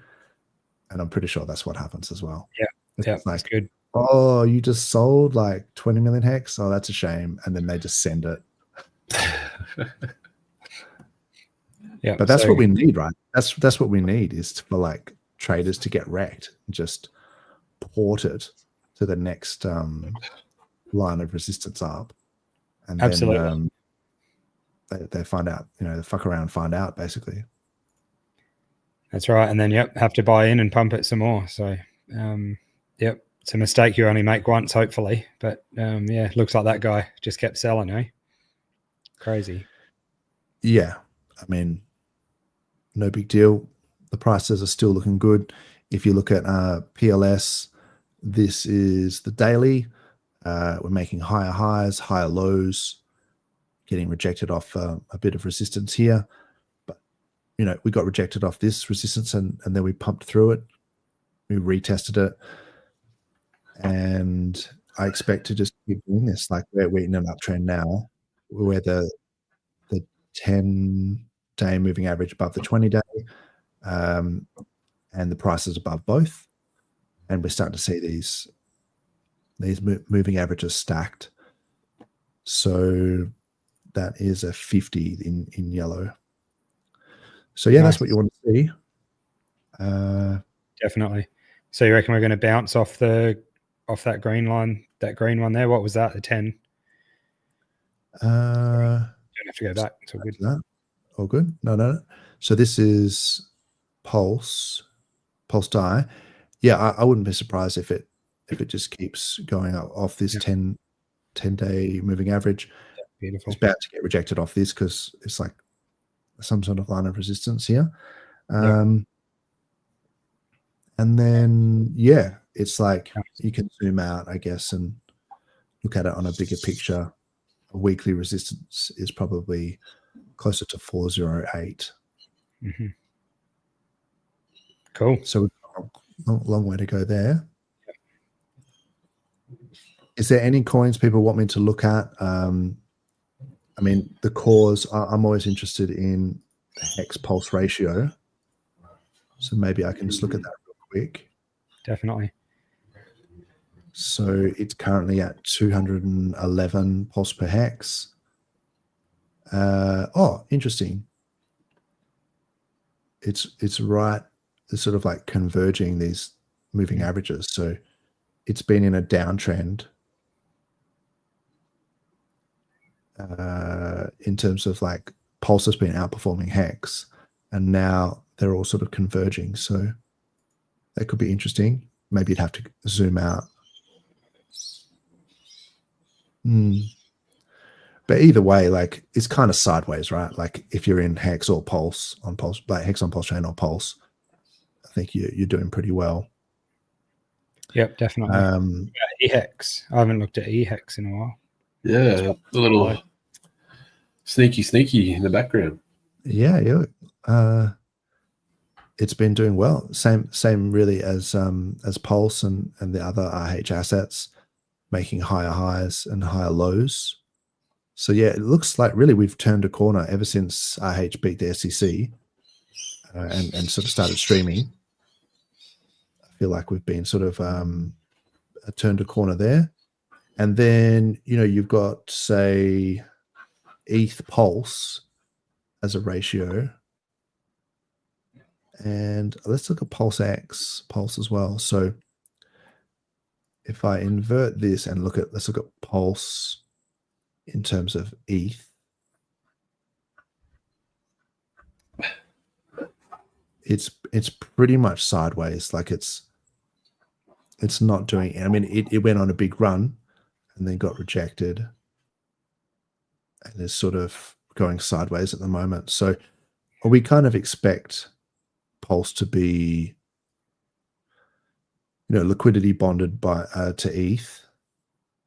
and I'm pretty sure that's what happens as well. Yeah, It's like, that's good. oh, you just sold like 20 million hex? Oh, that's a shame. And then they just send it. Yeah, but that's what we need, right? That's what we need, is for like traders to get wrecked, just port it to the next line of resistance up, and absolutely. Then they find out, they fuck around, find out, basically. That's right. And then have to buy in and pump it some more. So it's a mistake you only make once, hopefully. But looks like that guy just kept selling, eh? Crazy. Yeah, I mean, no big deal. The prices are still looking good. If you look at PLS, this is the daily. We're making higher highs, higher lows, getting rejected off a bit of resistance here. But, we got rejected off this resistance, and then we pumped through it. We retested it. And I expect to just keep doing this. Like, we're in an uptrend now, where the 10-day moving average above the 20-day, and the prices above both, and we're starting to see these moving averages stacked. So that is a 50 in yellow. So nice. That's what you want to see. Definitely. So you reckon we're going to bounce off that green line, that green one there? What was that? The 10? Don't have to go back. It's all good. All good. No. So this is pulse die. Yeah, I wouldn't be surprised if it just keeps going up off this 10-day moving average. Yeah, beautiful. It's about to get rejected off this because it's like some sort of line of resistance here. And then it's like you can zoom out, I guess, and look at it on a bigger picture. A weekly resistance is probably closer to 408. Mm-hmm. Cool. So we've got a long way to go there. Is there any coins people want me to look at? I mean, the cores, I'm always interested in the hex pulse ratio. So maybe I can just look at that real quick. Definitely. So it's currently at 211 pulse per hex. Interesting. It's right. It's sort of like converging these moving averages. So it's been in a downtrend in terms of like pulse has been outperforming hex, and now they're all sort of converging. So that could be interesting. Maybe you'd have to zoom out. But either way, like it's kind of sideways, right? Like if you're in hex or pulse on pulse, like hex on PulseChain or pulse, I think you're doing pretty well. Yep, definitely. EHEX. I haven't looked at EHEX in a while. Yeah, a little sneaky in the background. Yeah. It's been doing well. Same really as Pulse and the other RH assets, making higher highs and higher lows. So yeah, it looks like really we've turned a corner ever since RH beat the SEC and sort of started streaming. I feel like we've been sort of turned a corner there. And then, you've got, say, ETH Pulse as a ratio. And let's look at PulseX Pulse as well. So if I invert this and let's look at Pulse in terms of ETH. It's pretty much sideways. Like it's it's not doing it. I mean, it went on a big run and then got rejected and is sort of going sideways at the moment. So we kind of expect Pulse to be, liquidity bonded by to ETH.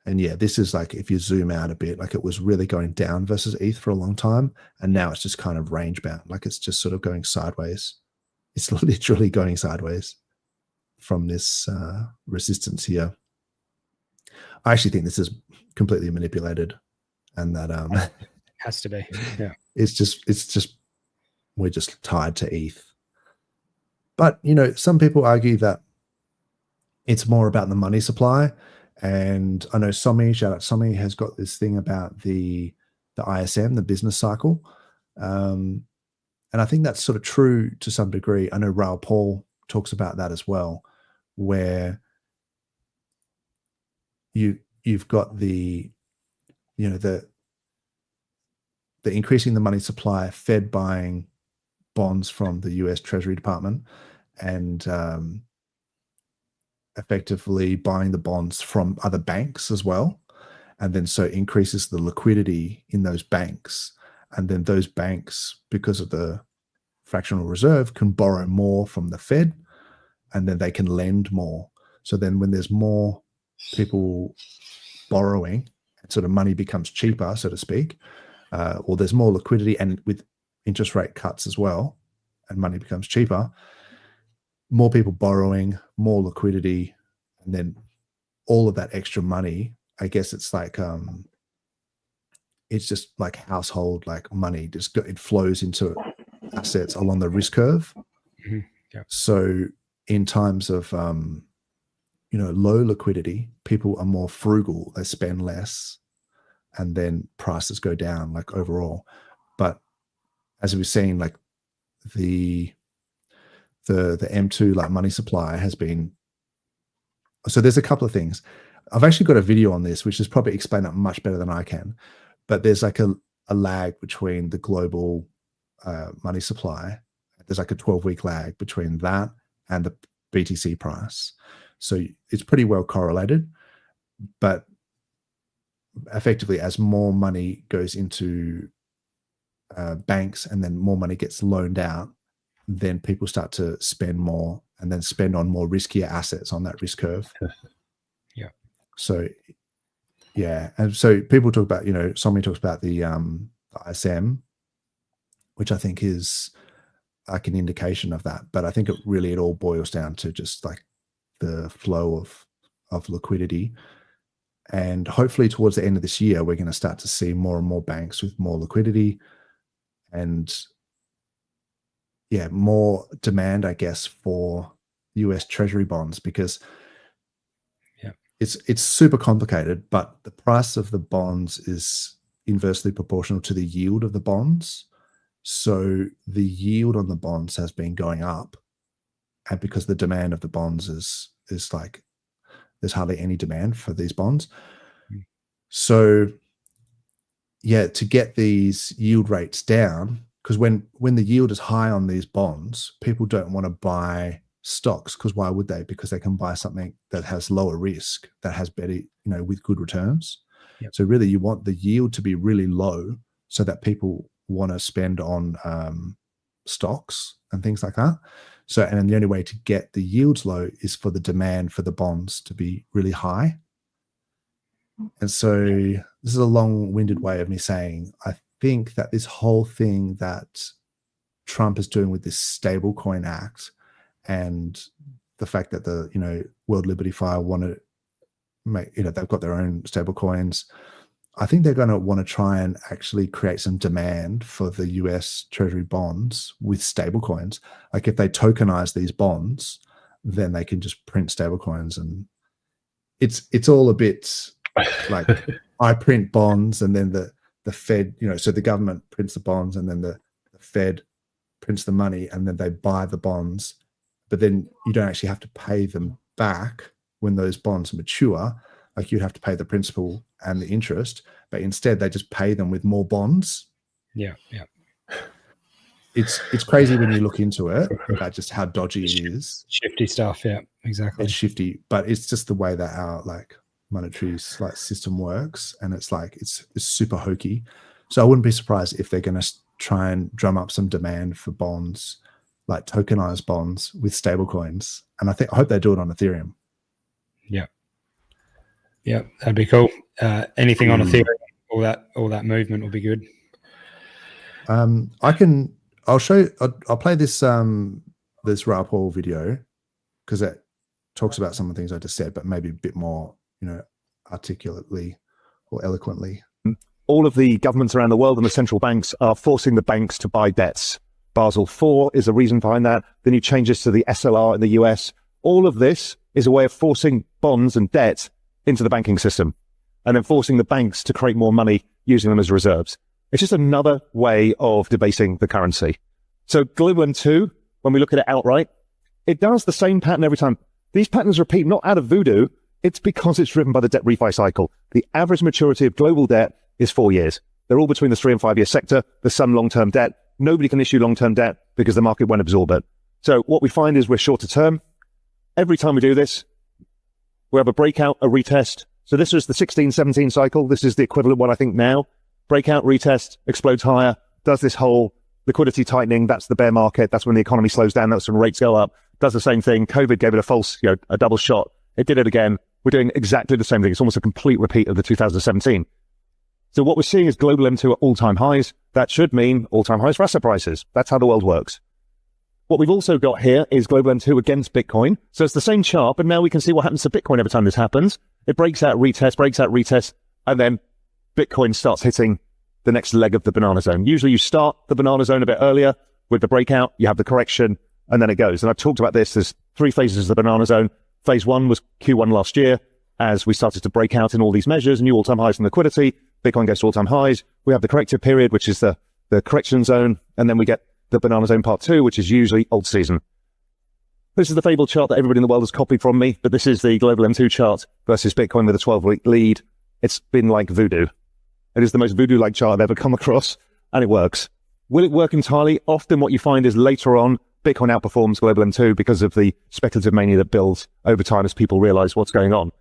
And yeah, this is like, if you zoom out a bit, like it was really going down versus ETH for a long time. And now it's just kind of range bound. Like it's just sort of going sideways. It's literally going sideways from this resistance here. I actually think this is completely manipulated, and that has to be. Yeah. It's just we're just tied to ETH. But some people argue that it's more about the money supply. And I know Somi, shout out Somi, has got this thing about the ISM, the business cycle. And I think that's sort of true to some degree. I know Raoul Paul talks about that as well, where you've got the increasing the money supply, Fed buying bonds from the US Treasury Department, and effectively buying the bonds from other banks as well. And then so increases the liquidity in those banks. And then those banks, because of the fractional reserve, can borrow more from the Fed, and then they can lend more. So then when there's more people borrowing, sort of money becomes cheaper, so to speak, or there's more liquidity, and with interest rate cuts as well, and money becomes cheaper, more people borrowing, more liquidity, and then all of that extra money, I guess it's like it's just like household like money, just it flows into assets along the risk curve. Mm-hmm. Yeah. So in times of low liquidity, people are more frugal, they spend less, and then prices go down like overall. But as we've seen, like the M2 like money supply has been, so there's a couple of things. I've actually got a video on this, which is probably explain that much better than I can, but there's like a lag between the global money supply. There's like a 12-week lag between that and the BTC price. So it's pretty well correlated, but effectively as more money goes into banks and then more money gets loaned out, then people start to spend more and then spend on more riskier assets on that risk curve. Yeah. So, yeah. And so people talk about, somebody talks about the ISM, which I think is like an indication of that. But I think it all boils down to just like the flow of liquidity. And hopefully towards the end of this year, we're going to start to see more and more banks with more liquidity and more demand, I guess, for US Treasury bonds, because it's super complicated, but the price of the bonds is inversely proportional to the yield of the bonds. So the yield on the bonds has been going up, and because the demand of the bonds is like, there's hardly any demand for these bonds. So to get these yield rates down, because when the yield is high on these bonds, people don't want to buy stocks, because why would they? Because they can buy something that has lower risk, that has better, with good returns. Yep. So really you want the yield to be really low so that people want to spend on stocks and things like that. So, and the only way to get the yields low is for the demand for the bonds to be really high. And so this is a long-winded way of me saying, I think that this whole thing that Trump is doing with this stablecoin act, and the fact that the World Liberty File want to make, they've got their own stable coins, I think they're going to want to try and actually create some demand for the US Treasury bonds with stable coins. Like if they tokenize these bonds, then they can just print stable coins, and it's all a bit like I print bonds and then the Fed, so the government prints the bonds and then the Fed prints the money and then they buy the bonds, but then you don't actually have to pay them back when those bonds mature. Like you'd have to pay the principal and the interest, but instead they just pay them with more bonds. Yeah. it's crazy when you look into it about just how dodgy it is. Shifty stuff. Yeah, exactly. It's shifty, but it's just the way that our like monetary like system works, and it's like it's super hokey. So I wouldn't be surprised if they're going to try and drum up some demand for bonds, like tokenized bonds with stable coins. And I hope they do it on Ethereum. Yeah, that'd be cool. Anything on Ethereum, all that movement will be good. I'll show you, I'll play this this Raoul video because it talks about some of the things I just said, but maybe a bit more, articulately or eloquently. All of the governments around the world and the central banks are forcing the banks to buy debts. Basel IV is a reason behind that. The new changes to the SLR in the US. All of this is a way of forcing bonds and debt into the banking system and then forcing the banks to create more money using them as reserves. It's just another way of debasing the currency. So Global M2, when we look at it outright, it does the same pattern every time. These patterns repeat not out of voodoo. It's because it's driven by the debt refi cycle. The average maturity of global debt is 4 years. They're all between the 3 and 5 year sector. There's some long-term debt. Nobody can issue long-term debt because the market won't absorb it. So what we find is we're shorter term. Every time we do this, we have a breakout, a retest. So this was the 16-17 cycle. This is the equivalent one, I think, now. Breakout, retest, explodes higher, does this whole liquidity tightening. That's the bear market. That's when the economy slows down. That's when rates go up. Does the same thing. COVID gave it a false, a double shot. It did it again. We're doing exactly the same thing. It's almost a complete repeat of the 2017. So what we're seeing is global M2 at all-time highs. That should mean all-time highs for asset prices. That's how the world works. What we've also got here is global M2 against Bitcoin. So it's the same chart, but now we can see what happens to Bitcoin every time this happens. It breaks out, retest, and then Bitcoin starts hitting the next leg of the banana zone. Usually you start the banana zone a bit earlier with the breakout, you have the correction, and then it goes. And I've talked about this. There's 3 phases of the banana zone. Phase 1 was Q1 last year, as we started to break out in all these measures, new all-time highs in liquidity. Bitcoin goes to all-time highs. We have the corrective period, which is the correction zone, and then we get the banana zone part 2, which is usually old season. This is the fabled chart that everybody in the world has copied from me, but this is the global M2 chart versus Bitcoin with a 12-week lead. It's been like voodoo. It is the most voodoo-like chart I've ever come across, and it works. Will it work entirely? Often what you find is later on, Bitcoin outperforms global M2 because of the speculative mania that builds over time as people realize what's going on.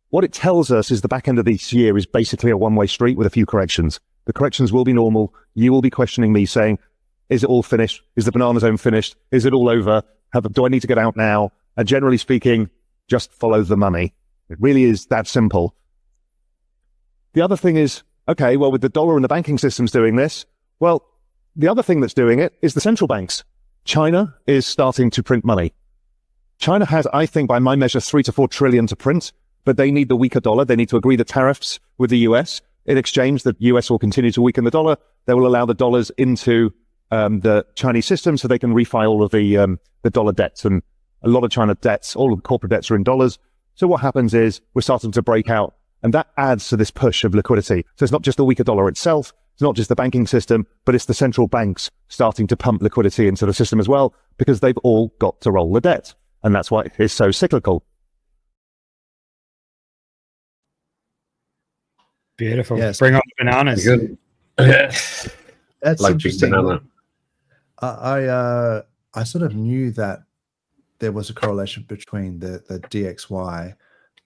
What it tells us is the back end of this year is basically a one-way street with a few corrections. The corrections will be normal. You will be questioning me saying, is it all finished? Is the banana zone finished? Is it all over? Do I need to get out now? And generally speaking, just follow the money. It really is that simple. The other thing is, okay, well, with the dollar and the banking systems doing this, well, the other thing that's doing it is the central banks. China is starting to print money. China has, I think, by my measure, 3 to 4 trillion to print, but they need the weaker dollar. They need to agree the tariffs with the US. In exchange, the US will continue to weaken the dollar. They will allow the dollars into the Chinese system so they can refi all of the dollar debts. And a lot of China debts, all of the corporate debts are in dollars. So what happens is we're starting to break out, and that adds to this push of liquidity. So it's not just the weaker dollar itself. It's not just the banking system, but it's the central banks starting to pump liquidity into the system as well, because they've all got to roll the debt. And that's why it's so cyclical. Beautiful. Yes. Bring on the bananas. Good. That's Like interesting. big banana. I sort of knew that there was a correlation between the DXY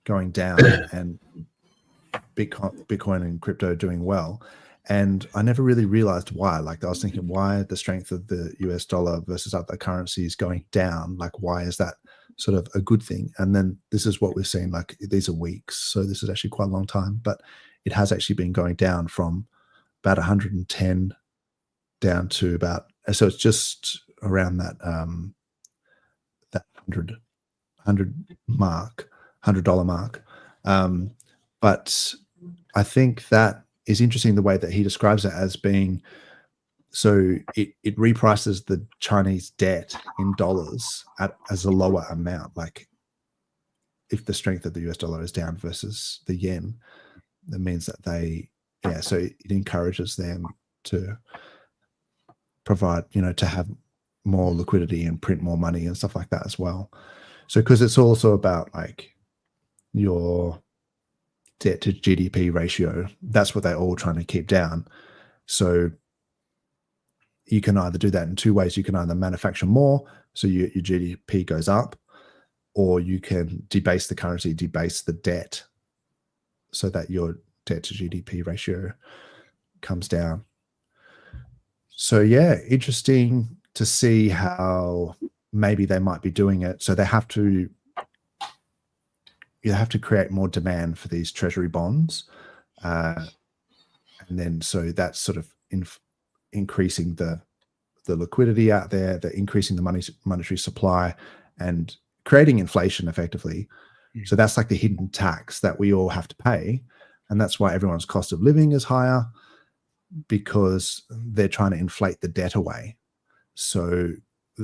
going down and Bitcoin and crypto doing well. And I never really realized why. Like, I was thinking, why the strength of the US dollar versus other currencies going down? Like, why is that sort of a good thing? And then this is what we're seeing. Like, these are weeks. So this is actually quite a long time, but it has actually been going down from about 110 down to about, so it's just around that that $100 mark, $100 mark. But I think that is interesting, the way that he describes it as being, so it reprices the Chinese debt in dollars as a lower amount. Like, if the strength of the US dollar is down versus the yen, that means that so it encourages them to provide, to have more liquidity and print more money and stuff like that as well. So, because it's also about like your debt to GDP ratio, that's what they're all trying to keep down. So you can either do that in two ways. You can either manufacture more, so your GDP goes up, or you can debase the currency, debase the debt, so that your debt to GDP ratio comes down. So yeah, interesting to see how maybe they might be doing it. So they have to, you have to create more demand for these treasury bonds, and then so that's sort of increasing the liquidity out there, the increasing the monetary supply, and creating inflation effectively. So that's like the hidden tax that we all have to pay, and that's why everyone's cost of living is higher, because they're trying to inflate the debt away. So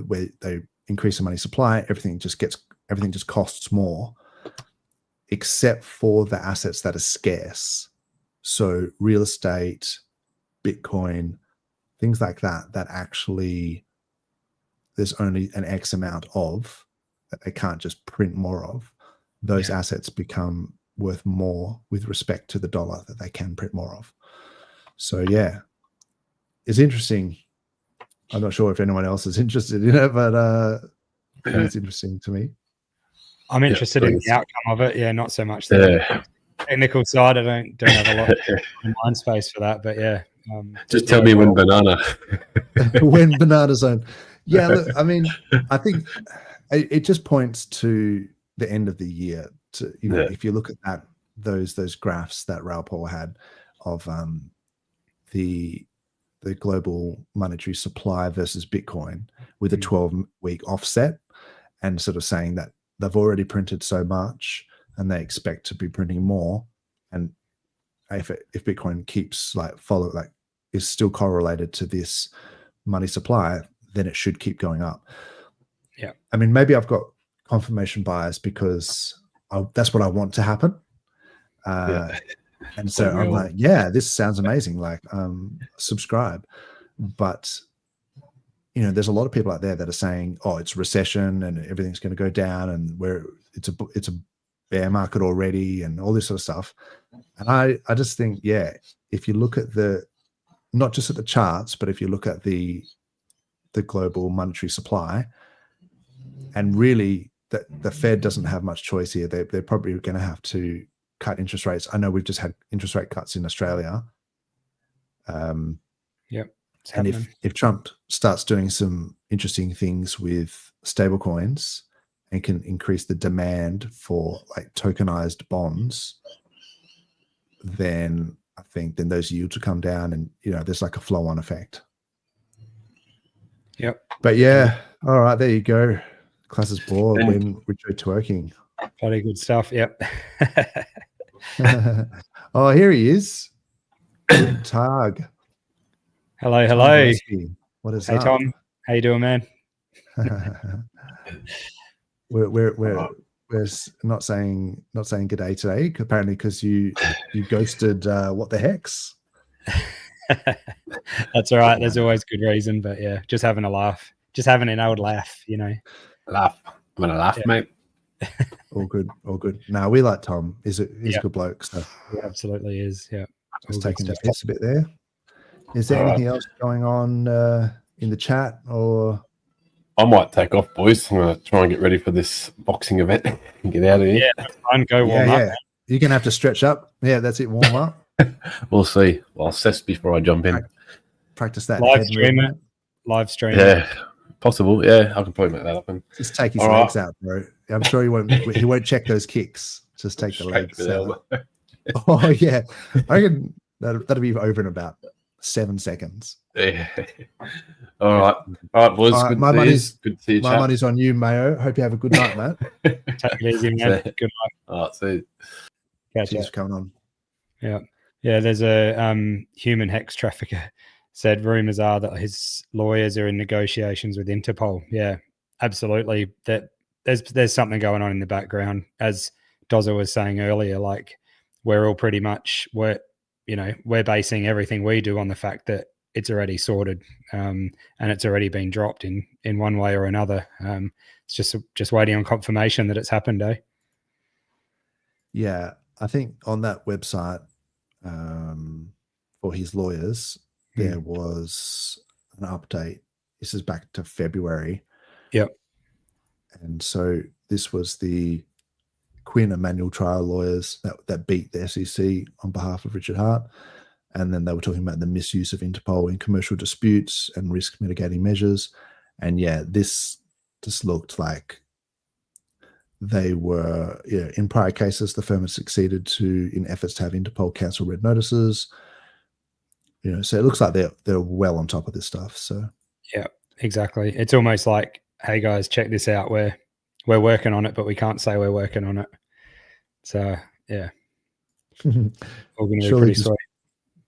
where they increase the money supply, everything just costs more, except for the assets that are scarce. So real estate, Bitcoin, things like that, that actually there's only an X amount of, that they can't just print more of. Those assets become worth more with respect to the dollar that they can print more of. So yeah, it's interesting. I'm not sure if anyone else is interested in it, but it's interesting to me. I'm interested in the outcome of it. Yeah, not so much the technical side. I don't have a lot of mind space for that, but yeah. Just tell me when banana. When banana's on. Yeah, look, I mean, I think it just points to the end of the year. To, you know, if you look at that, those graphs that Raoul Paul had of the global monetary supply versus Bitcoin with a 12-week offset, and sort of saying that they've already printed so much and they expect to be printing more, and if Bitcoin keeps is still correlated to this money supply, then it should keep going up. Yeah, I mean, maybe I've got confirmation bias because that's what I want to happen. And so I'm like, yeah, this sounds amazing. Like, subscribe. But, you know, there's a lot of people out there that are saying, oh, it's recession and everything's going to go down, and it's a bear market already, and all this sort of stuff. And I just think, yeah, if you look at not just at the charts, but if you look at the global monetary supply, and really the Fed doesn't have much choice here. They're probably going to have to cut interest rates. I know we've just had interest rate cuts in Australia. And if Trump starts doing some interesting things with stable coins and can increase the demand for like tokenized bonds, then I think then those yields will come down, and you know, there's like a flow-on effect. Yep. But yeah, all right, there you go. Class is bored when Richard twerking. Bloody good stuff. Yep. Oh, here he is. Good Tag. Hello. What is up? Hey, Tom. How you doing, man? we're not saying good day today, apparently, because you ghosted what the hex. That's all right. There's always good reason, but yeah, just having a laugh, just having an old laugh, you know. Laugh. I'm gonna laugh, mate. All good. No, we like Tom. He's a good bloke. So he absolutely is. Yeah. Just taking the piss a bit there. Is there anything else going on in the chat, or? I might take off, boys. I'm gonna try and get ready for this boxing event and get out of here. Yeah, fine. Go warm up. Yeah. You're gonna have to stretch up. Yeah, that's it. Warm up. We'll see. I'll assess before I jump in. Practice that. Live stream. Yeah, possible. Yeah, I can probably make that happen. Just take his legs out, bro. I'm sure he won't check those kicks. Just take the legs out. Oh yeah, I reckon that'll be over in about 7 seconds. Yeah. All right, boys. All right, my money's on you, Mayo. Hope you have a good night, mate. Take it easy, man. Good night. All right, see you. Cheers for coming on. Yeah. There's a human hex trafficker said rumors are that his lawyers are in negotiations with Interpol. Yeah, absolutely. That there's something going on in the background, as Dozza was saying earlier. Like, we're all pretty much we're basing everything we do on the fact that it's already sorted, and it's already been dropped in one way or another. It's just waiting on confirmation that it's happened, eh? Yeah, I think on that website for his lawyers, there was an update. This is back to February. Yep. And so this was the Quinn and Manual trial lawyers that beat the SEC on behalf of Richard Hart. And then they were talking about the misuse of Interpol in commercial disputes and risk mitigating measures. And yeah, this just looked like they were, in prior cases, the firm had succeeded in efforts to have Interpol cancel red notices. So it looks like they're well on top of this stuff. So yeah, exactly. It's almost like, hey guys, check this out. We're working on it, but we can't say we're working on it. So yeah, all going to be pretty sweet.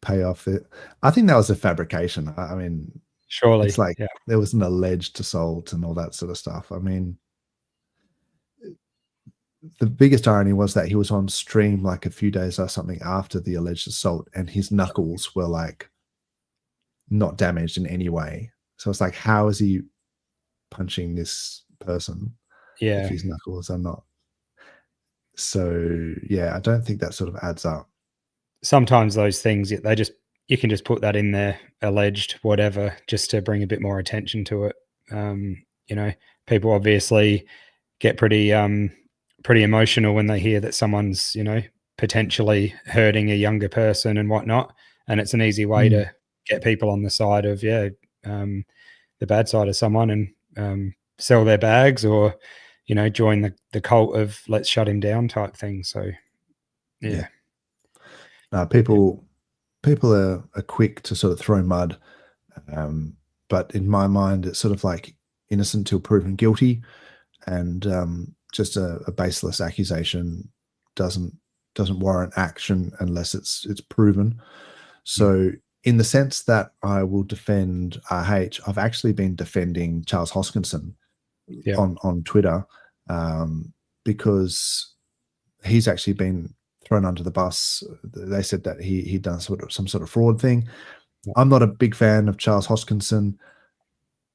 Pay off it. I think that was a fabrication. I mean, surely it's like there was an alleged assault and all that sort of stuff. I mean, the biggest irony was that he was on stream like a few days or something after the alleged assault, and his knuckles were like not damaged in any way. So it's like, how is he punching this person if his knuckles are not? So yeah, I don't think that sort of adds up. Sometimes those things, you can just put that in there, alleged, whatever, just to bring a bit more attention to it. People obviously get pretty emotional when they hear that someone's, potentially hurting a younger person and whatnot. And it's an easy way to get people on the side of, the bad side of someone and sell their bags or, join the cult of let's shut him down type thing. So, yeah. People are quick to sort of throw mud. But in my mind, it's sort of like innocent till proven guilty. And just a baseless accusation doesn't warrant action unless it's proven. So in the sense that I will defend RH, I've actually been defending Charles Hoskinson on Twitter because he's actually been thrown under the bus. They said that he'd done some sort of fraud thing. I'm not a big fan of Charles Hoskinson.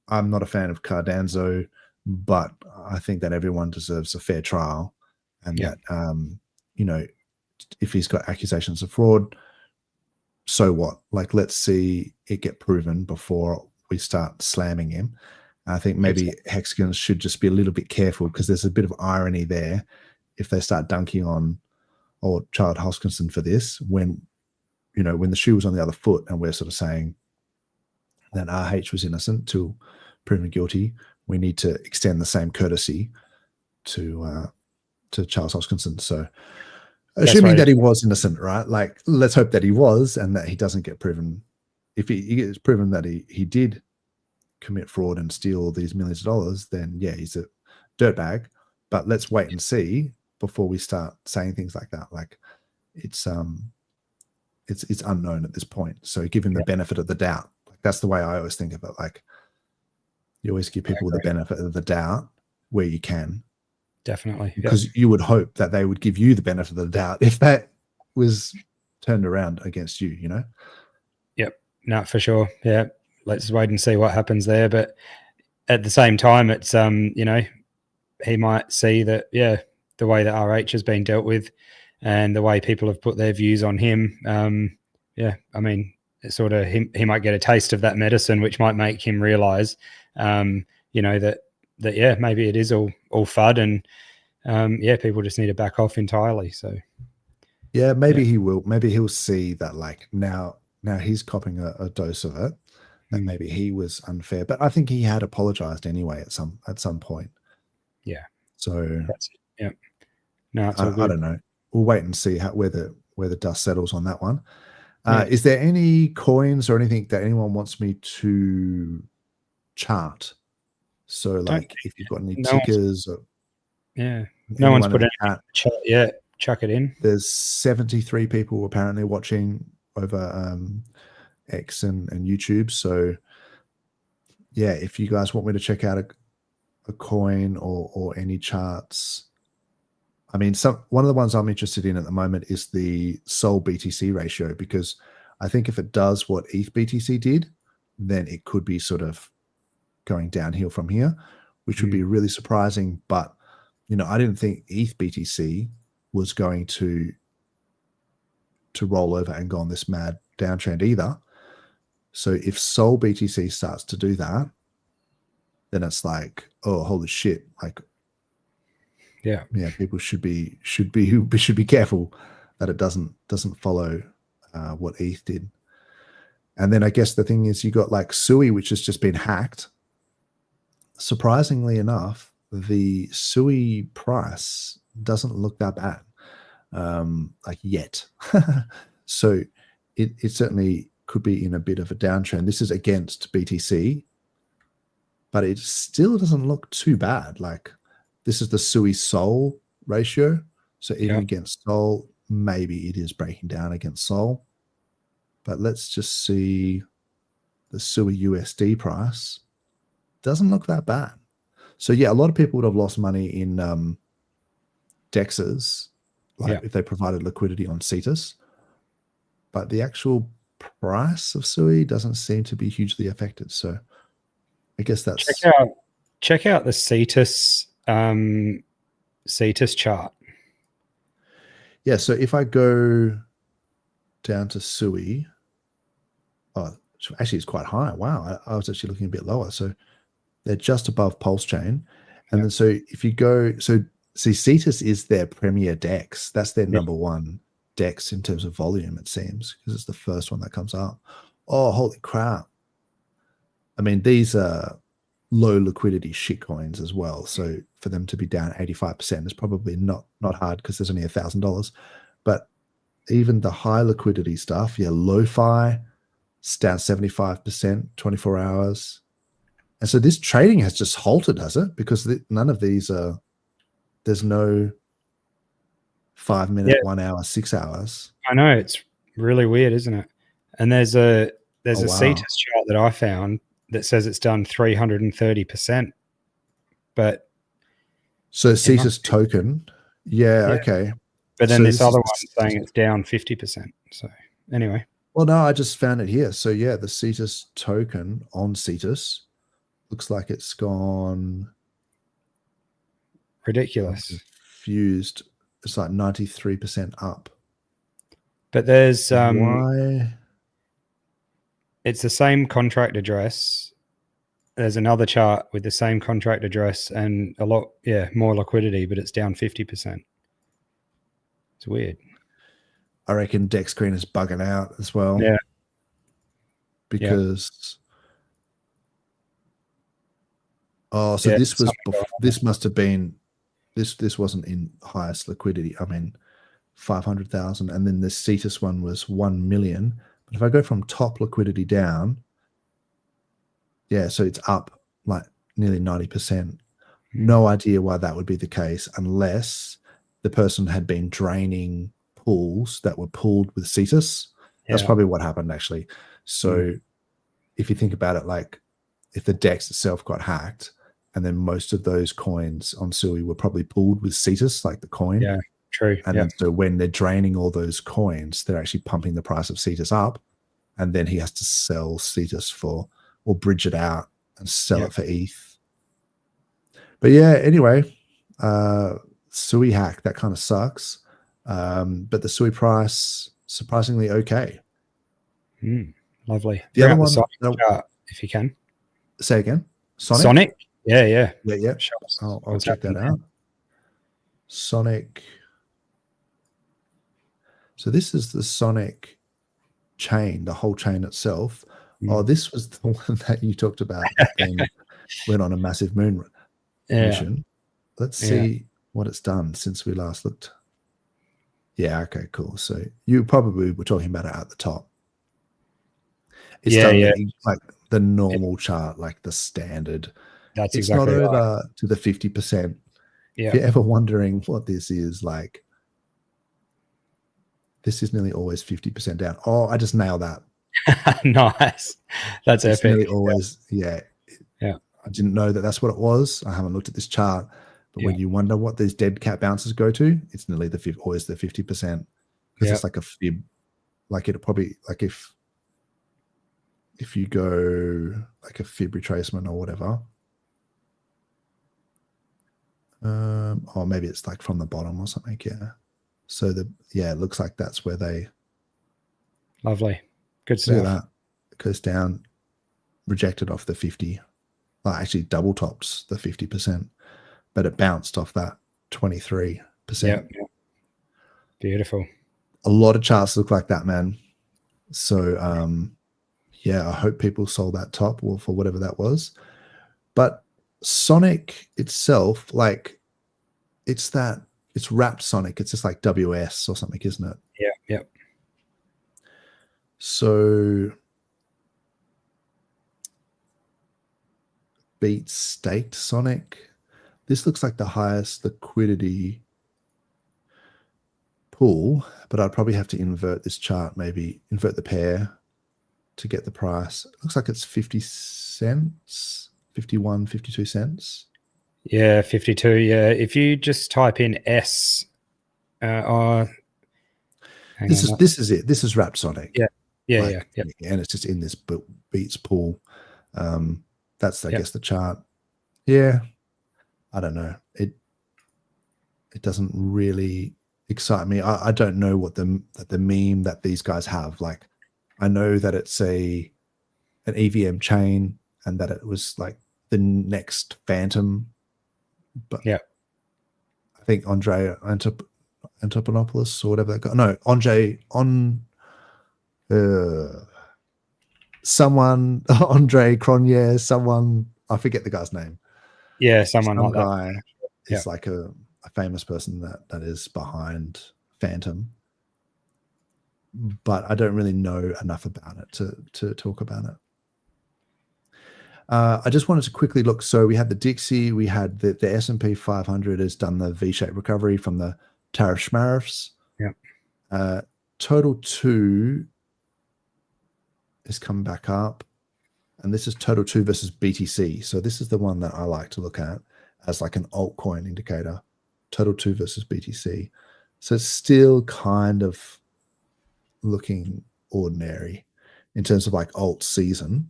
I'm not a fan of Cardanzo, but I think that everyone deserves a fair trial, and that if he's got accusations of fraud, so what? Like, let's see it get proven before we start slamming him. I think maybe HEXican should just be a little bit careful, because there's a bit of irony there if they start dunking on Charles Hoskinson for this when the shoe was on the other foot, and we're sort of saying that RH was innocent till proven guilty. We need to extend the same courtesy to Charles Hoskinson. So assuming that he was innocent, right? Like, let's hope that he was, and that he doesn't get proven. If he gets proven that he did commit fraud and steal these millions of dollars, then yeah, he's a dirtbag. But let's wait and see before we start saying things like that. Like, it's unknown at this point. So give him the benefit of the doubt. Like, that's the way I always think of it. Like, you always give people the benefit of the doubt where you can. Definitely. Because you would hope that they would give you the benefit of the doubt if that was turned around against you, Yep. No, for sure. Yeah. Let's wait and see what happens there. But at the same time, it's, he might see that, the way that RH has been dealt with and the way people have put their views on him. I mean, it's sort of, he might get a taste of that medicine, which might make him realize, that maybe it is all FUD, and people just need to back off entirely. So maybe he will. Maybe he'll see that, like, now he's copping a dose of it, and maybe he was unfair. But I think he had apologized anyway at some point. Yeah. So no, it's all good. I don't know. We'll wait and see where the dust settles on that one. Is there any coins or anything that anyone wants me to chart? So, like, if you've got any tickers, no one's put it in the chat yet. Chuck it in. There's 73 people apparently watching over X and YouTube. So, if you guys want me to check out a coin or any charts, I mean, one of the ones I'm interested in at the moment is the Sol BTC ratio, because I think if it does what ETH BTC did, then it could be sort of going downhill from here, which would be really surprising. But, I didn't think ETH BTC was going to roll over and go on this mad downtrend either. So if Sol BTC starts to do that, then it's like, oh, holy shit! Like, yeah, people should be careful that it doesn't follow what ETH did. And then I guess the thing is, you got like Sui, which has just been hacked. Surprisingly enough, the Sui price doesn't look that bad, like yet. So it certainly could be in a bit of a downtrend. This is against BTC, but it still doesn't look too bad. Like, this is the Sui Sol ratio. So even against Sol, maybe it is breaking down against Sol. But let's just see the Sui USD price. Doesn't look that bad. So yeah, a lot of people would have lost money in DEXs, like if they provided liquidity on Cetus. But the actual price of Sui doesn't seem to be hugely affected. So I guess that's check out the Cetus chart. Yeah, so if I go down to Sui, actually it's quite high. Wow, I was actually looking a bit lower. So they're just above PulseChain. And then so if you go, so see, Cetus is their premier DEX. That's their number one DEX in terms of volume, it seems, because it's the first one that comes up. Oh, holy crap. I mean, these are low liquidity shit coins as well. So for them to be down 85% is probably not hard, because there's only $1,000. But even the high liquidity stuff, Lo-Fi, it's down 75%, 24 hours. And so this trading has just halted, has it? Because none of these are, there's no 5 minute, 1 hour, 6 hours. I know, it's really weird, isn't it? And there's a Cetus chart that I found that says it's done 330%. But so Cetus token, okay. But then so this other one's saying it's down 50%. So anyway. Well, no, I just found it here. So yeah, the Cetus token on Cetus looks like it's gone ridiculous. Fused. It's like 93% up. But there's why? It's the same contract address. There's another chart with the same contract address and a lot, more liquidity, but it's down 50%. It's weird. I reckon Dex Green is bugging out as well. Yeah. Because this was this must have been this wasn't in highest liquidity. I mean 500,000, and then the Cetus one was 1 million. But if I go from top liquidity down, so it's up like nearly 90%. No idea why that would be the case, unless the person had been draining pools that were pooled with Cetus. That's probably what happened, actually. So if you think about it, like if the DEX itself got hacked, and then most of those coins on Sui were probably pooled with Cetus, like the coin. Yeah, true. And then so when they're draining all those coins, they're actually pumping the price of Cetus up, and then he has to sell Cetus for, or bridge it out and sell it for ETH. But anyway, Sui hack, that kind of sucks. But the Sui price, surprisingly okay. Lovely. The other one, chart, if you can. Say again. Sonic? Yeah. I'll check that out. Sonic. So this is the Sonic chain, the whole chain itself. This was the one that you talked about and went on a massive moon mission. Let's see what it's done since we last looked. Yeah, okay, cool. So you probably were talking about it at the top. It's done like the normal chart, like the standard. That's it's exactly not right. over to the 50%. Yeah. If you're ever wondering what this is, like, this is nearly always 50% down. Oh, I just nailed that. Nice. That's it's epic. Nearly always, I didn't know that that's what it was. I haven't looked at this chart. But when you wonder what these dead cat bounces go to, it's nearly always the 50%. Because it's like a fib. Like it'll probably, like if you go like a fib retracement or whatever, or maybe it's like from the bottom or something. So it looks like that's where they. Lovely. Good stuff. Look at that. goes down, rejected off the 50, well, actually double tops the 50%, but it bounced off that 23%. Yeah. Beautiful. A lot of charts look like that, man. So yeah, I hope people sold that top or for whatever that was. But Sonic itself, like it's wrapped Sonic. It's just like WS or something, isn't it? Yeah, yeah. So beat staked Sonic. This looks like the highest liquidity pool, but I'd probably have to invert this chart, maybe invert the pair to get the price. It looks like it's 50 cents, 51, 52 cents. Yeah, 52. Yeah. If you just type in S, this is it. This is wrapped Sonic. Yeah. Yeah, like, yeah. And it's just in this beats pool. That's I guess the chart. Yeah. I don't know. It doesn't really excite me. I don't know what the meme that these guys have. Like, I know that it's an EVM chain and that it was like the next Phantom, but yeah, I think Andre Antonopoulos or whatever that guy. No, someone Andre Cronje, someone, I forget the guy's name. Yeah, someone Some like guy that. is like a famous person that is behind Phantom, but I don't really know enough about it to talk about it. I just wanted to quickly look. So we had the Dixie, we had the S&P 500 has done the V-shaped recovery from the tariff schmariffs. Yeah. Total 2 is coming back up, and this is Total 2 versus BTC. So this is the one that I like to look at as like an altcoin indicator. Total 2 versus BTC. So it's still kind of looking ordinary in terms of like alt season.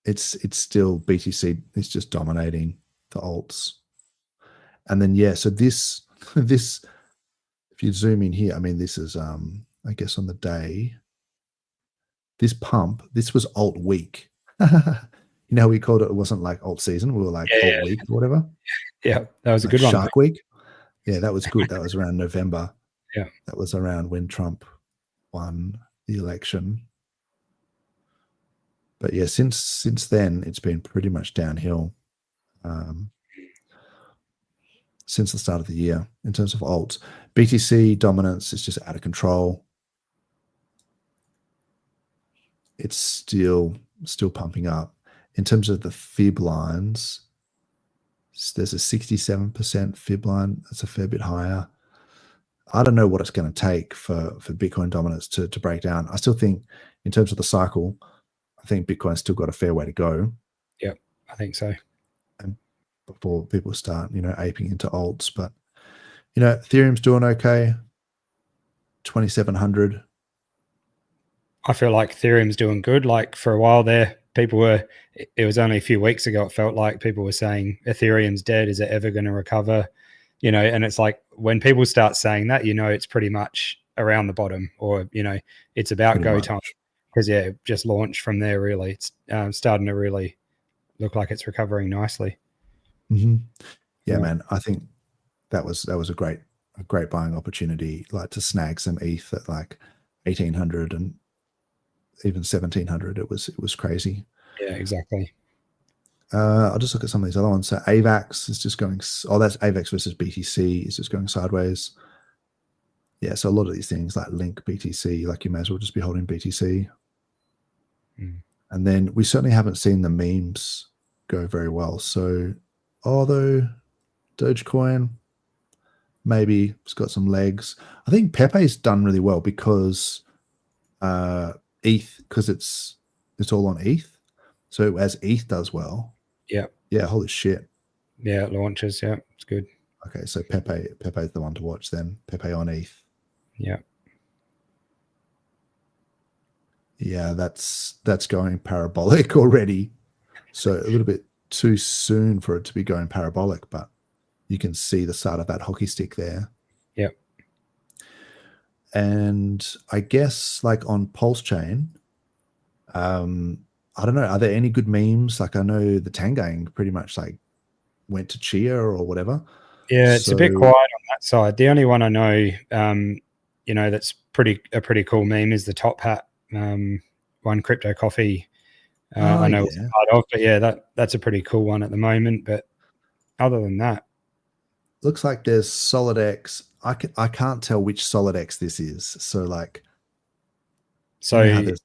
It's still BTC is just dominating the alts. And then so this if you zoom in here, I mean this is I guess on the day, this pump, this was alt week. You know, we called it wasn't like alt season, we were like alt week or whatever. Yeah, that was a like good one. Shark Week. Yeah, that was good. That was around November. Yeah. That was around when Trump won the election. But yeah, since then, it's been pretty much downhill since the start of the year in terms of alts. BTC dominance is just out of control. It's still pumping up. In terms of the fib lines, there's a 67% fib line. That's a fair bit higher. I don't know what it's going to take for Bitcoin dominance to break down. I still think in terms of the cycle, I think Bitcoin's still got a fair way to go. Yeah, I think so. And before people start, aping into alts. But, Ethereum's doing okay. 2,700. I feel like Ethereum's doing good. Like for a while there, it was only a few weeks ago, it felt like people were saying Ethereum's dead. Is it ever going to recover? And it's like when people start saying that, it's pretty much around the bottom, or, it's about pretty go much. Time. Because, it just launched from there, really. It's starting to really look like it's recovering nicely. Mm-hmm. Yeah, man. I think that was a great buying opportunity, like to snag some ETH at like 1,800 and even 1,700. It was crazy. Yeah, exactly. I'll just look at some of these other ones. So AVAX is just going, that's AVAX versus BTC is just going sideways. Yeah, so a lot of these things like Link BTC, like you may as well just be holding BTC. And then we certainly haven't seen the memes go very well. So although Dogecoin, maybe it's got some legs. I think Pepe's done really well because ETH, because it's all on ETH. So as ETH does well. Yeah, holy shit. Yeah, it launches. Yeah, it's good. Okay, so Pepe's the one to watch then. Pepe on ETH. Yeah. Yeah, that's going parabolic already. So a little bit too soon for it to be going parabolic, but you can see the start of that hockey stick there. Yep. And I guess like on PulseChain, I don't know, are there any good memes? Like I know the Tangang pretty much like went to Chia or whatever. Yeah, it's a bit quiet on that side. The only one I know, that's a pretty cool meme is the Top Hat one, Crypto Coffee. I know it's part of, but yeah, that's a pretty cool one at the moment. But other than that, looks like there's SolidX. I can't tell which SolidX this is. So like, there's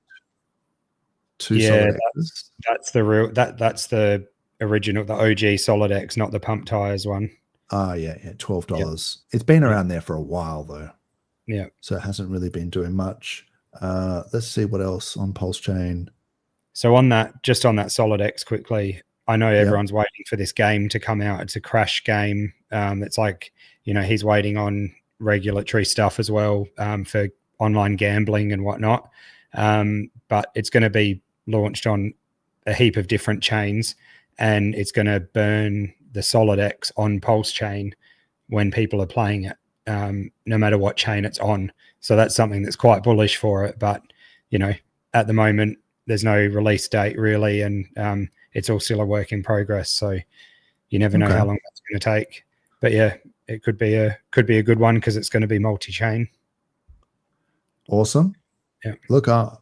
two SolidXs. That's the real that's the original, the OG SolidX, not the pump tires one. Yeah, $12. Yep. It's been around there for a while though. Yeah. So it hasn't really been doing much. Let's see what else on PulseChain. So on that SolidX quickly, I know everyone's waiting for this game to come out. It's a crash game. It's like, he's waiting on regulatory stuff as well for online gambling and whatnot. But it's going to be launched on a heap of different chains, and it's going to burn the SolidX on PulseChain when people are playing it, no matter what chain it's on. So that's something that's quite bullish for it. But, at the moment, there's no release date really, and it's all still a work in progress. So you never know how long that's going to take. But yeah, it could be a good one because it's going to be multi-chain. Awesome. Yeah. Look, I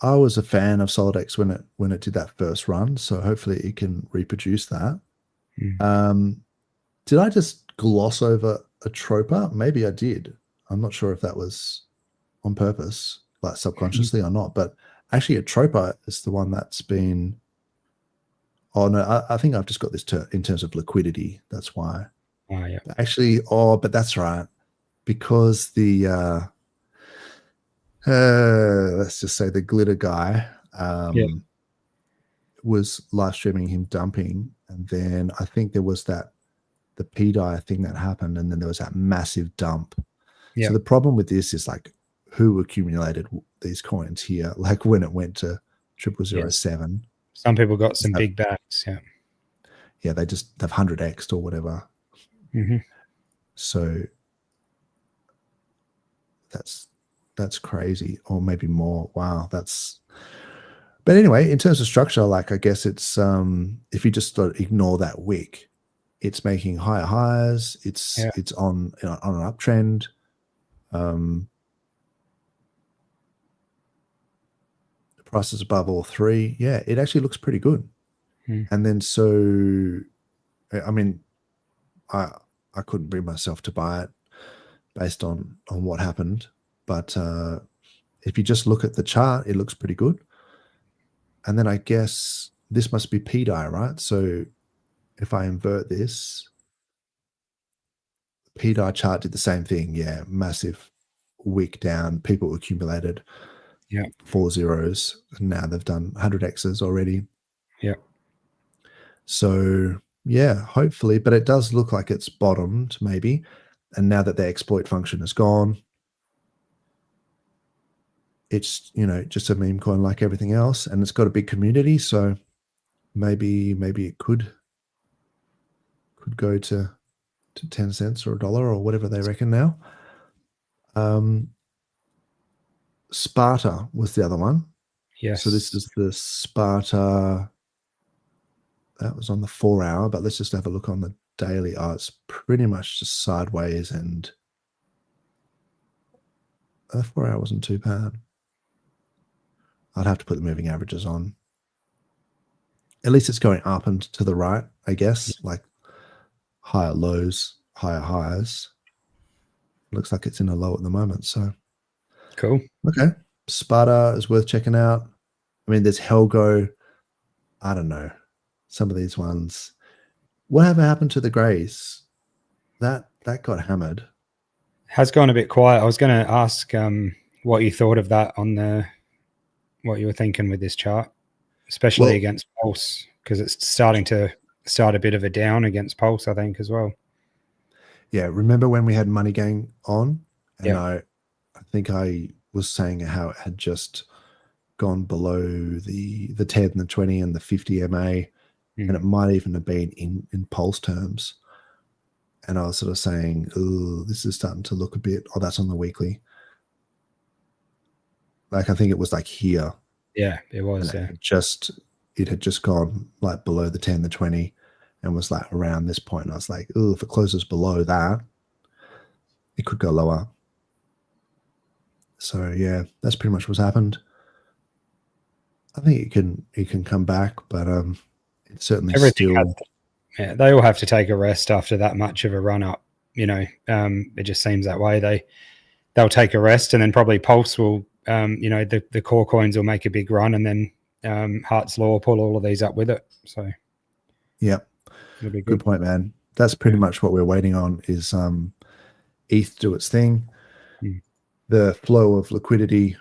was a fan of SolidX when it did that first run, so hopefully it can reproduce that. Did I just gloss over a Tropa? Maybe I did. I'm not sure if that was on purpose, like subconsciously or not. But actually, a Tropa is the one that's been. Oh no, I think I've just got this in terms of liquidity. That's why. Oh yeah. Actually, but that's right, because the. Let's just say the glitter guy was live streaming him dumping, and then I think there was the PDI thing that happened, and then there was that massive dump. So the problem with this is like who accumulated these coins here, like when it went to 0007. Some people got some big bags. Yeah, they've 100x'd or whatever. So that's crazy, or maybe more. Wow, but anyway, in terms of structure, like I guess it's if you just ignore that wick, it's making higher highs. It's on an uptrend. The price is above all three. Yeah, it actually looks pretty good. And then so, I mean, I couldn't bring myself to buy it based on what happened. But if you just look at the chart, it looks pretty good. And then I guess this must be PDI, right? So if I invert this, PDI chart did the same thing. Yeah, massive wick down. People accumulated 4 zeros. And now they've done 100x's already. Yeah. So yeah, hopefully. But it does look like it's bottomed maybe. And now that the exploit function is gone, it's just a meme coin like everything else, and it's got a big community, so maybe it could go to 10 cents or $1 or whatever they reckon now. Sparta was the other one. Yes. So this is the Sparta. That was on the 4 hour, but let's just have a look on the daily. Oh, it's pretty much just sideways, and the 4 hour wasn't too bad. I'd have to put the moving averages on. At least it's going up and to the right, I guess, like higher lows, higher highs. Looks like it's in a low at the moment. So cool. Okay. Sparta is worth checking out. I mean, there's Helgo. I don't know. Some of these ones. Whatever happened to the Greys? That got hammered. Has gone a bit quiet. I was going to ask what you thought of that what you were thinking with this chart, especially against Pulse, because it's starting to start a bit of a down against Pulse, I think, as well. Yeah, remember when we had Money Gang on, and I think I was saying how it had just gone below the 10 and the 20 and the 50 MA, and it might even have been in Pulse terms. And I was sort of saying, oh, this is starting to look a bit, that's on the weekly. Like I think it was like here. Yeah, it was. And Yeah. it had just gone like below the 10, the 20, and was like around this point. And I was like, oh, if it closes below that, it could go lower. So yeah, that's pretty much what's happened. I think it can come back, but it's certainly still. Yeah, they all have to take a rest after that much of a run up. You know, it just seems that way. They'll take a rest, and then probably Pulse will. You know, the core coins will make a big run, and then Hart's Law will pull all of these up with it. So, yeah, it'll be good point, man. That's pretty much what we're waiting on. Is ETH do its thing, the flow of liquidity,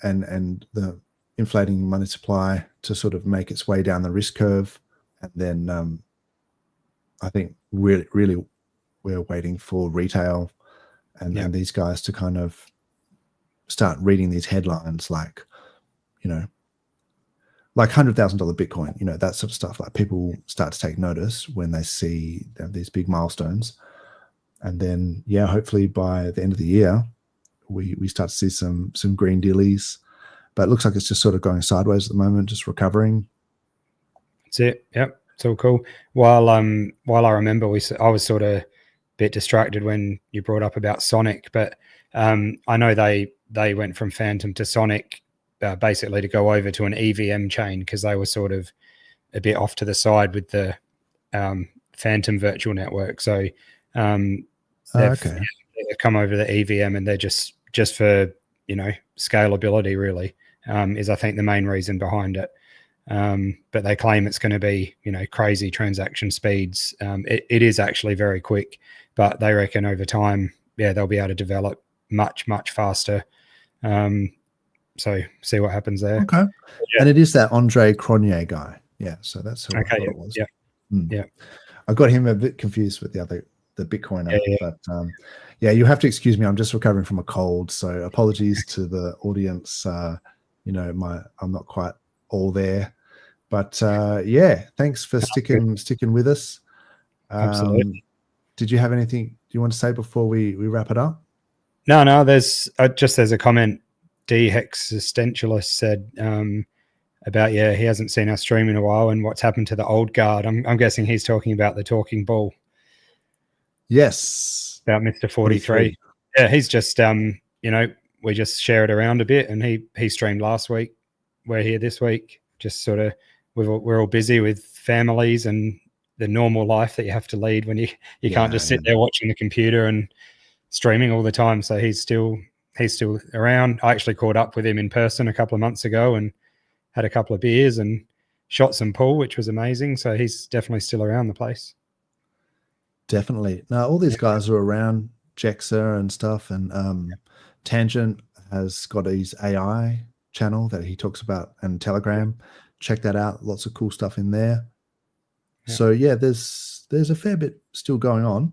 and the inflating money supply to sort of make its way down the risk curve, and then I think really we're waiting for retail and these guys to kind of start reading these headlines, like, you know, like $100,000 Bitcoin, you know, that sort of stuff. Like people start to take notice when they see these big milestones, and then hopefully by the end of the year we start to see some green dealies. But it looks like it's just sort of going sideways at the moment, just recovering. That's it. Yep, it's all cool. While I remember I was sort of a bit distracted when you brought up about Sonic, but I know they went from Phantom to Sonic basically to go over to an EVM chain because they were sort of a bit off to the side with the Phantom virtual network. So they've come over to the EVM, and they're just for, you know, scalability really is I think the main reason behind it. But they claim it's going to be, you know, crazy transaction speeds. It is actually very quick, but they reckon over time, they'll be able to develop much faster. So see what happens there. Okay. And it is that Andre Cronje guy. Yeah. So that's who I thought it was. Yeah. I got him a bit confused with the Bitcoiner, but you have to excuse me. I'm just recovering from a cold, so apologies to the audience. You know, I'm not quite all there, but thanks for sticking with us. Absolutely. Did you have anything you want to say before we wrap it up? No. There's a comment. DHEXistentialist said about he hasn't seen our stream in a while, and what's happened to the old guard. I'm guessing he's talking about the talking bull. Yes, about Mr. 43. Yeah, he's just you know, we just share it around a bit, and he streamed last week. We're here this week. Just sort of we're all busy with families and the normal life that you have to lead when you can't just sit there watching the computer and streaming all the time. So he's still around. I actually caught up with him in person a couple of months ago and had a couple of beers and shot some pool, which was amazing. So he's definitely still around the place. Definitely. Now all these guys are around, Jexa and stuff, and Tangent has got his AI channel that he talks about, and Telegram. Check that out. Lots of cool stuff in there. Yeah. So there's a fair bit still going on.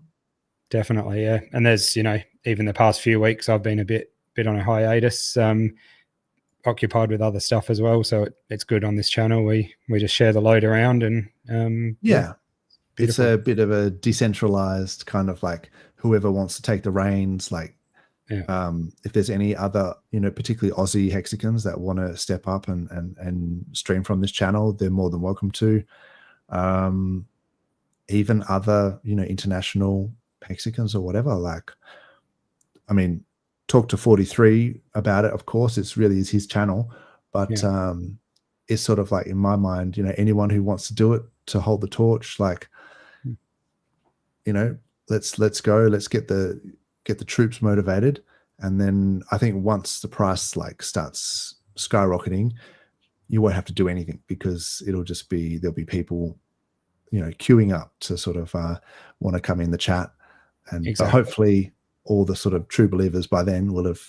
Definitely, yeah. And there's, you know, even the past few weeks I've been a bit on a hiatus, occupied with other stuff as well. So it's good on this channel. We just share the load around, and it's a bit of a decentralized kind of, like, whoever wants to take the reins, like if there's any other, you know, particularly Aussie HEXicans that want to step up and stream from this channel, they're more than welcome to. Even other, you know, international HEXicans or whatever, like, I mean, talk to 43 about it. Of course, it's really is his channel, but it's sort of like, in my mind, you know, anyone who wants to do it, to hold the torch, like, you know, let's go, let's get the troops motivated. And then I think once the price like starts skyrocketing, you won't have to do anything, because it'll just be, there'll be people, you know, queuing up to sort of want to come in the chat. And but hopefully all the sort of true believers by then will have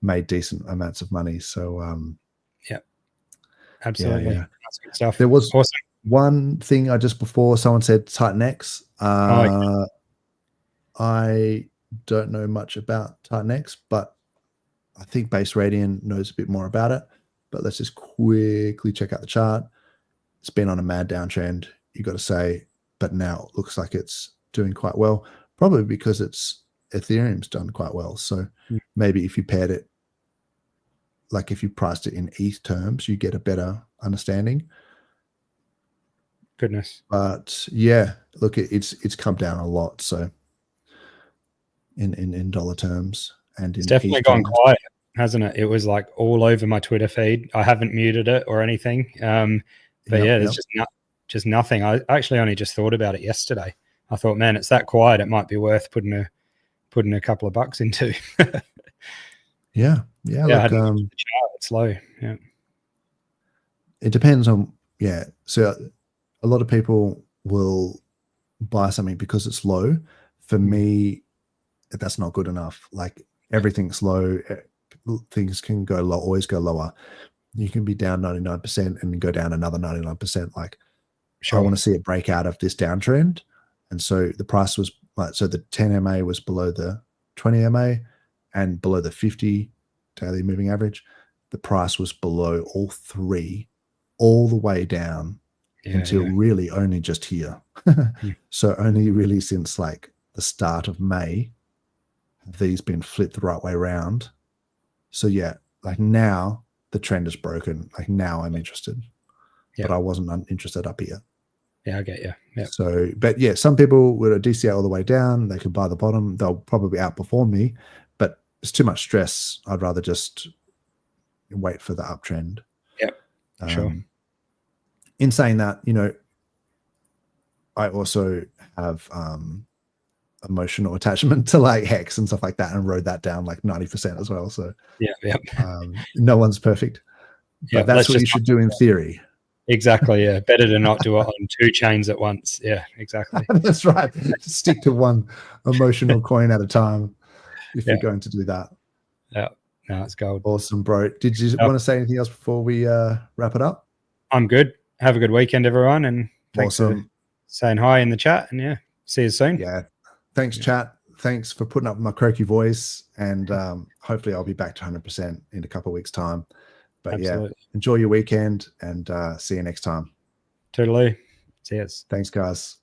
made decent amounts of money. So absolutely. That's good stuff. There was awesome. One thing just before someone said Titan X. I don't know much about Titan X, but I think Base Radian knows a bit more about it. But let's just quickly check out the chart. It's been on a mad downtrend, you got to say, but now it looks like it's doing quite well, probably because Ethereum's done quite well. So maybe if you paired it like if you priced it in ETH terms, you get a better understanding. Goodness. But yeah, look, it's come down a lot. So in dollar terms and in it's definitely ETH gone terms. quiet, hasn't it? It was like all over my Twitter feed. I haven't muted it or anything. But yeah, there's just nothing. I actually only just thought about it yesterday. I thought, man, it's that quiet. It might be worth putting a couple of bucks into. Yeah. Look, it's low. Yeah. It depends on, so a lot of people will buy something because it's low. For me, that's not good enough. Like everything's low. Things can go low, always go lower. You can be down 99% and go down another 99%. Like I want to see it break out of this downtrend. And so the price was like, so the 10 MA was below the 20 MA and below the 50 daily moving average. The price was below all three, all the way down until really only just here. So only really since like the start of May have these been flipped the right way around. So yeah, like now the trend is broken. Like now I'm interested, but I wasn't interested up here. Yeah, I get you. Yeah. So, but yeah, some people with a DCA all the way down, they could buy the bottom. They'll probably outperform me, but it's too much stress. I'd rather just wait for the uptrend. Yeah, sure. In saying that, you know, I also have emotional attachment to like Hex and stuff like that, and rode that down like 90% as well. So no one's perfect, but that's what you should do in theory. Exactly. Yeah, better to not do it on two chains at once. Yeah, exactly. That's right. Stick to one emotional coin at a time if you're going to do that. Yeah, no, it's gold. Awesome, bro. Did you want to say anything else before we wrap it up? I'm good. Have a good weekend, everyone, and thanks for saying hi in the chat. And see you soon. Yeah, thanks, chat. Thanks for putting up with my croaky voice, and hopefully I'll be back to 100% in a couple of weeks' time. But Absolutely. enjoy your weekend, and see you next time. Toodaloo. Cheers. Thanks, guys.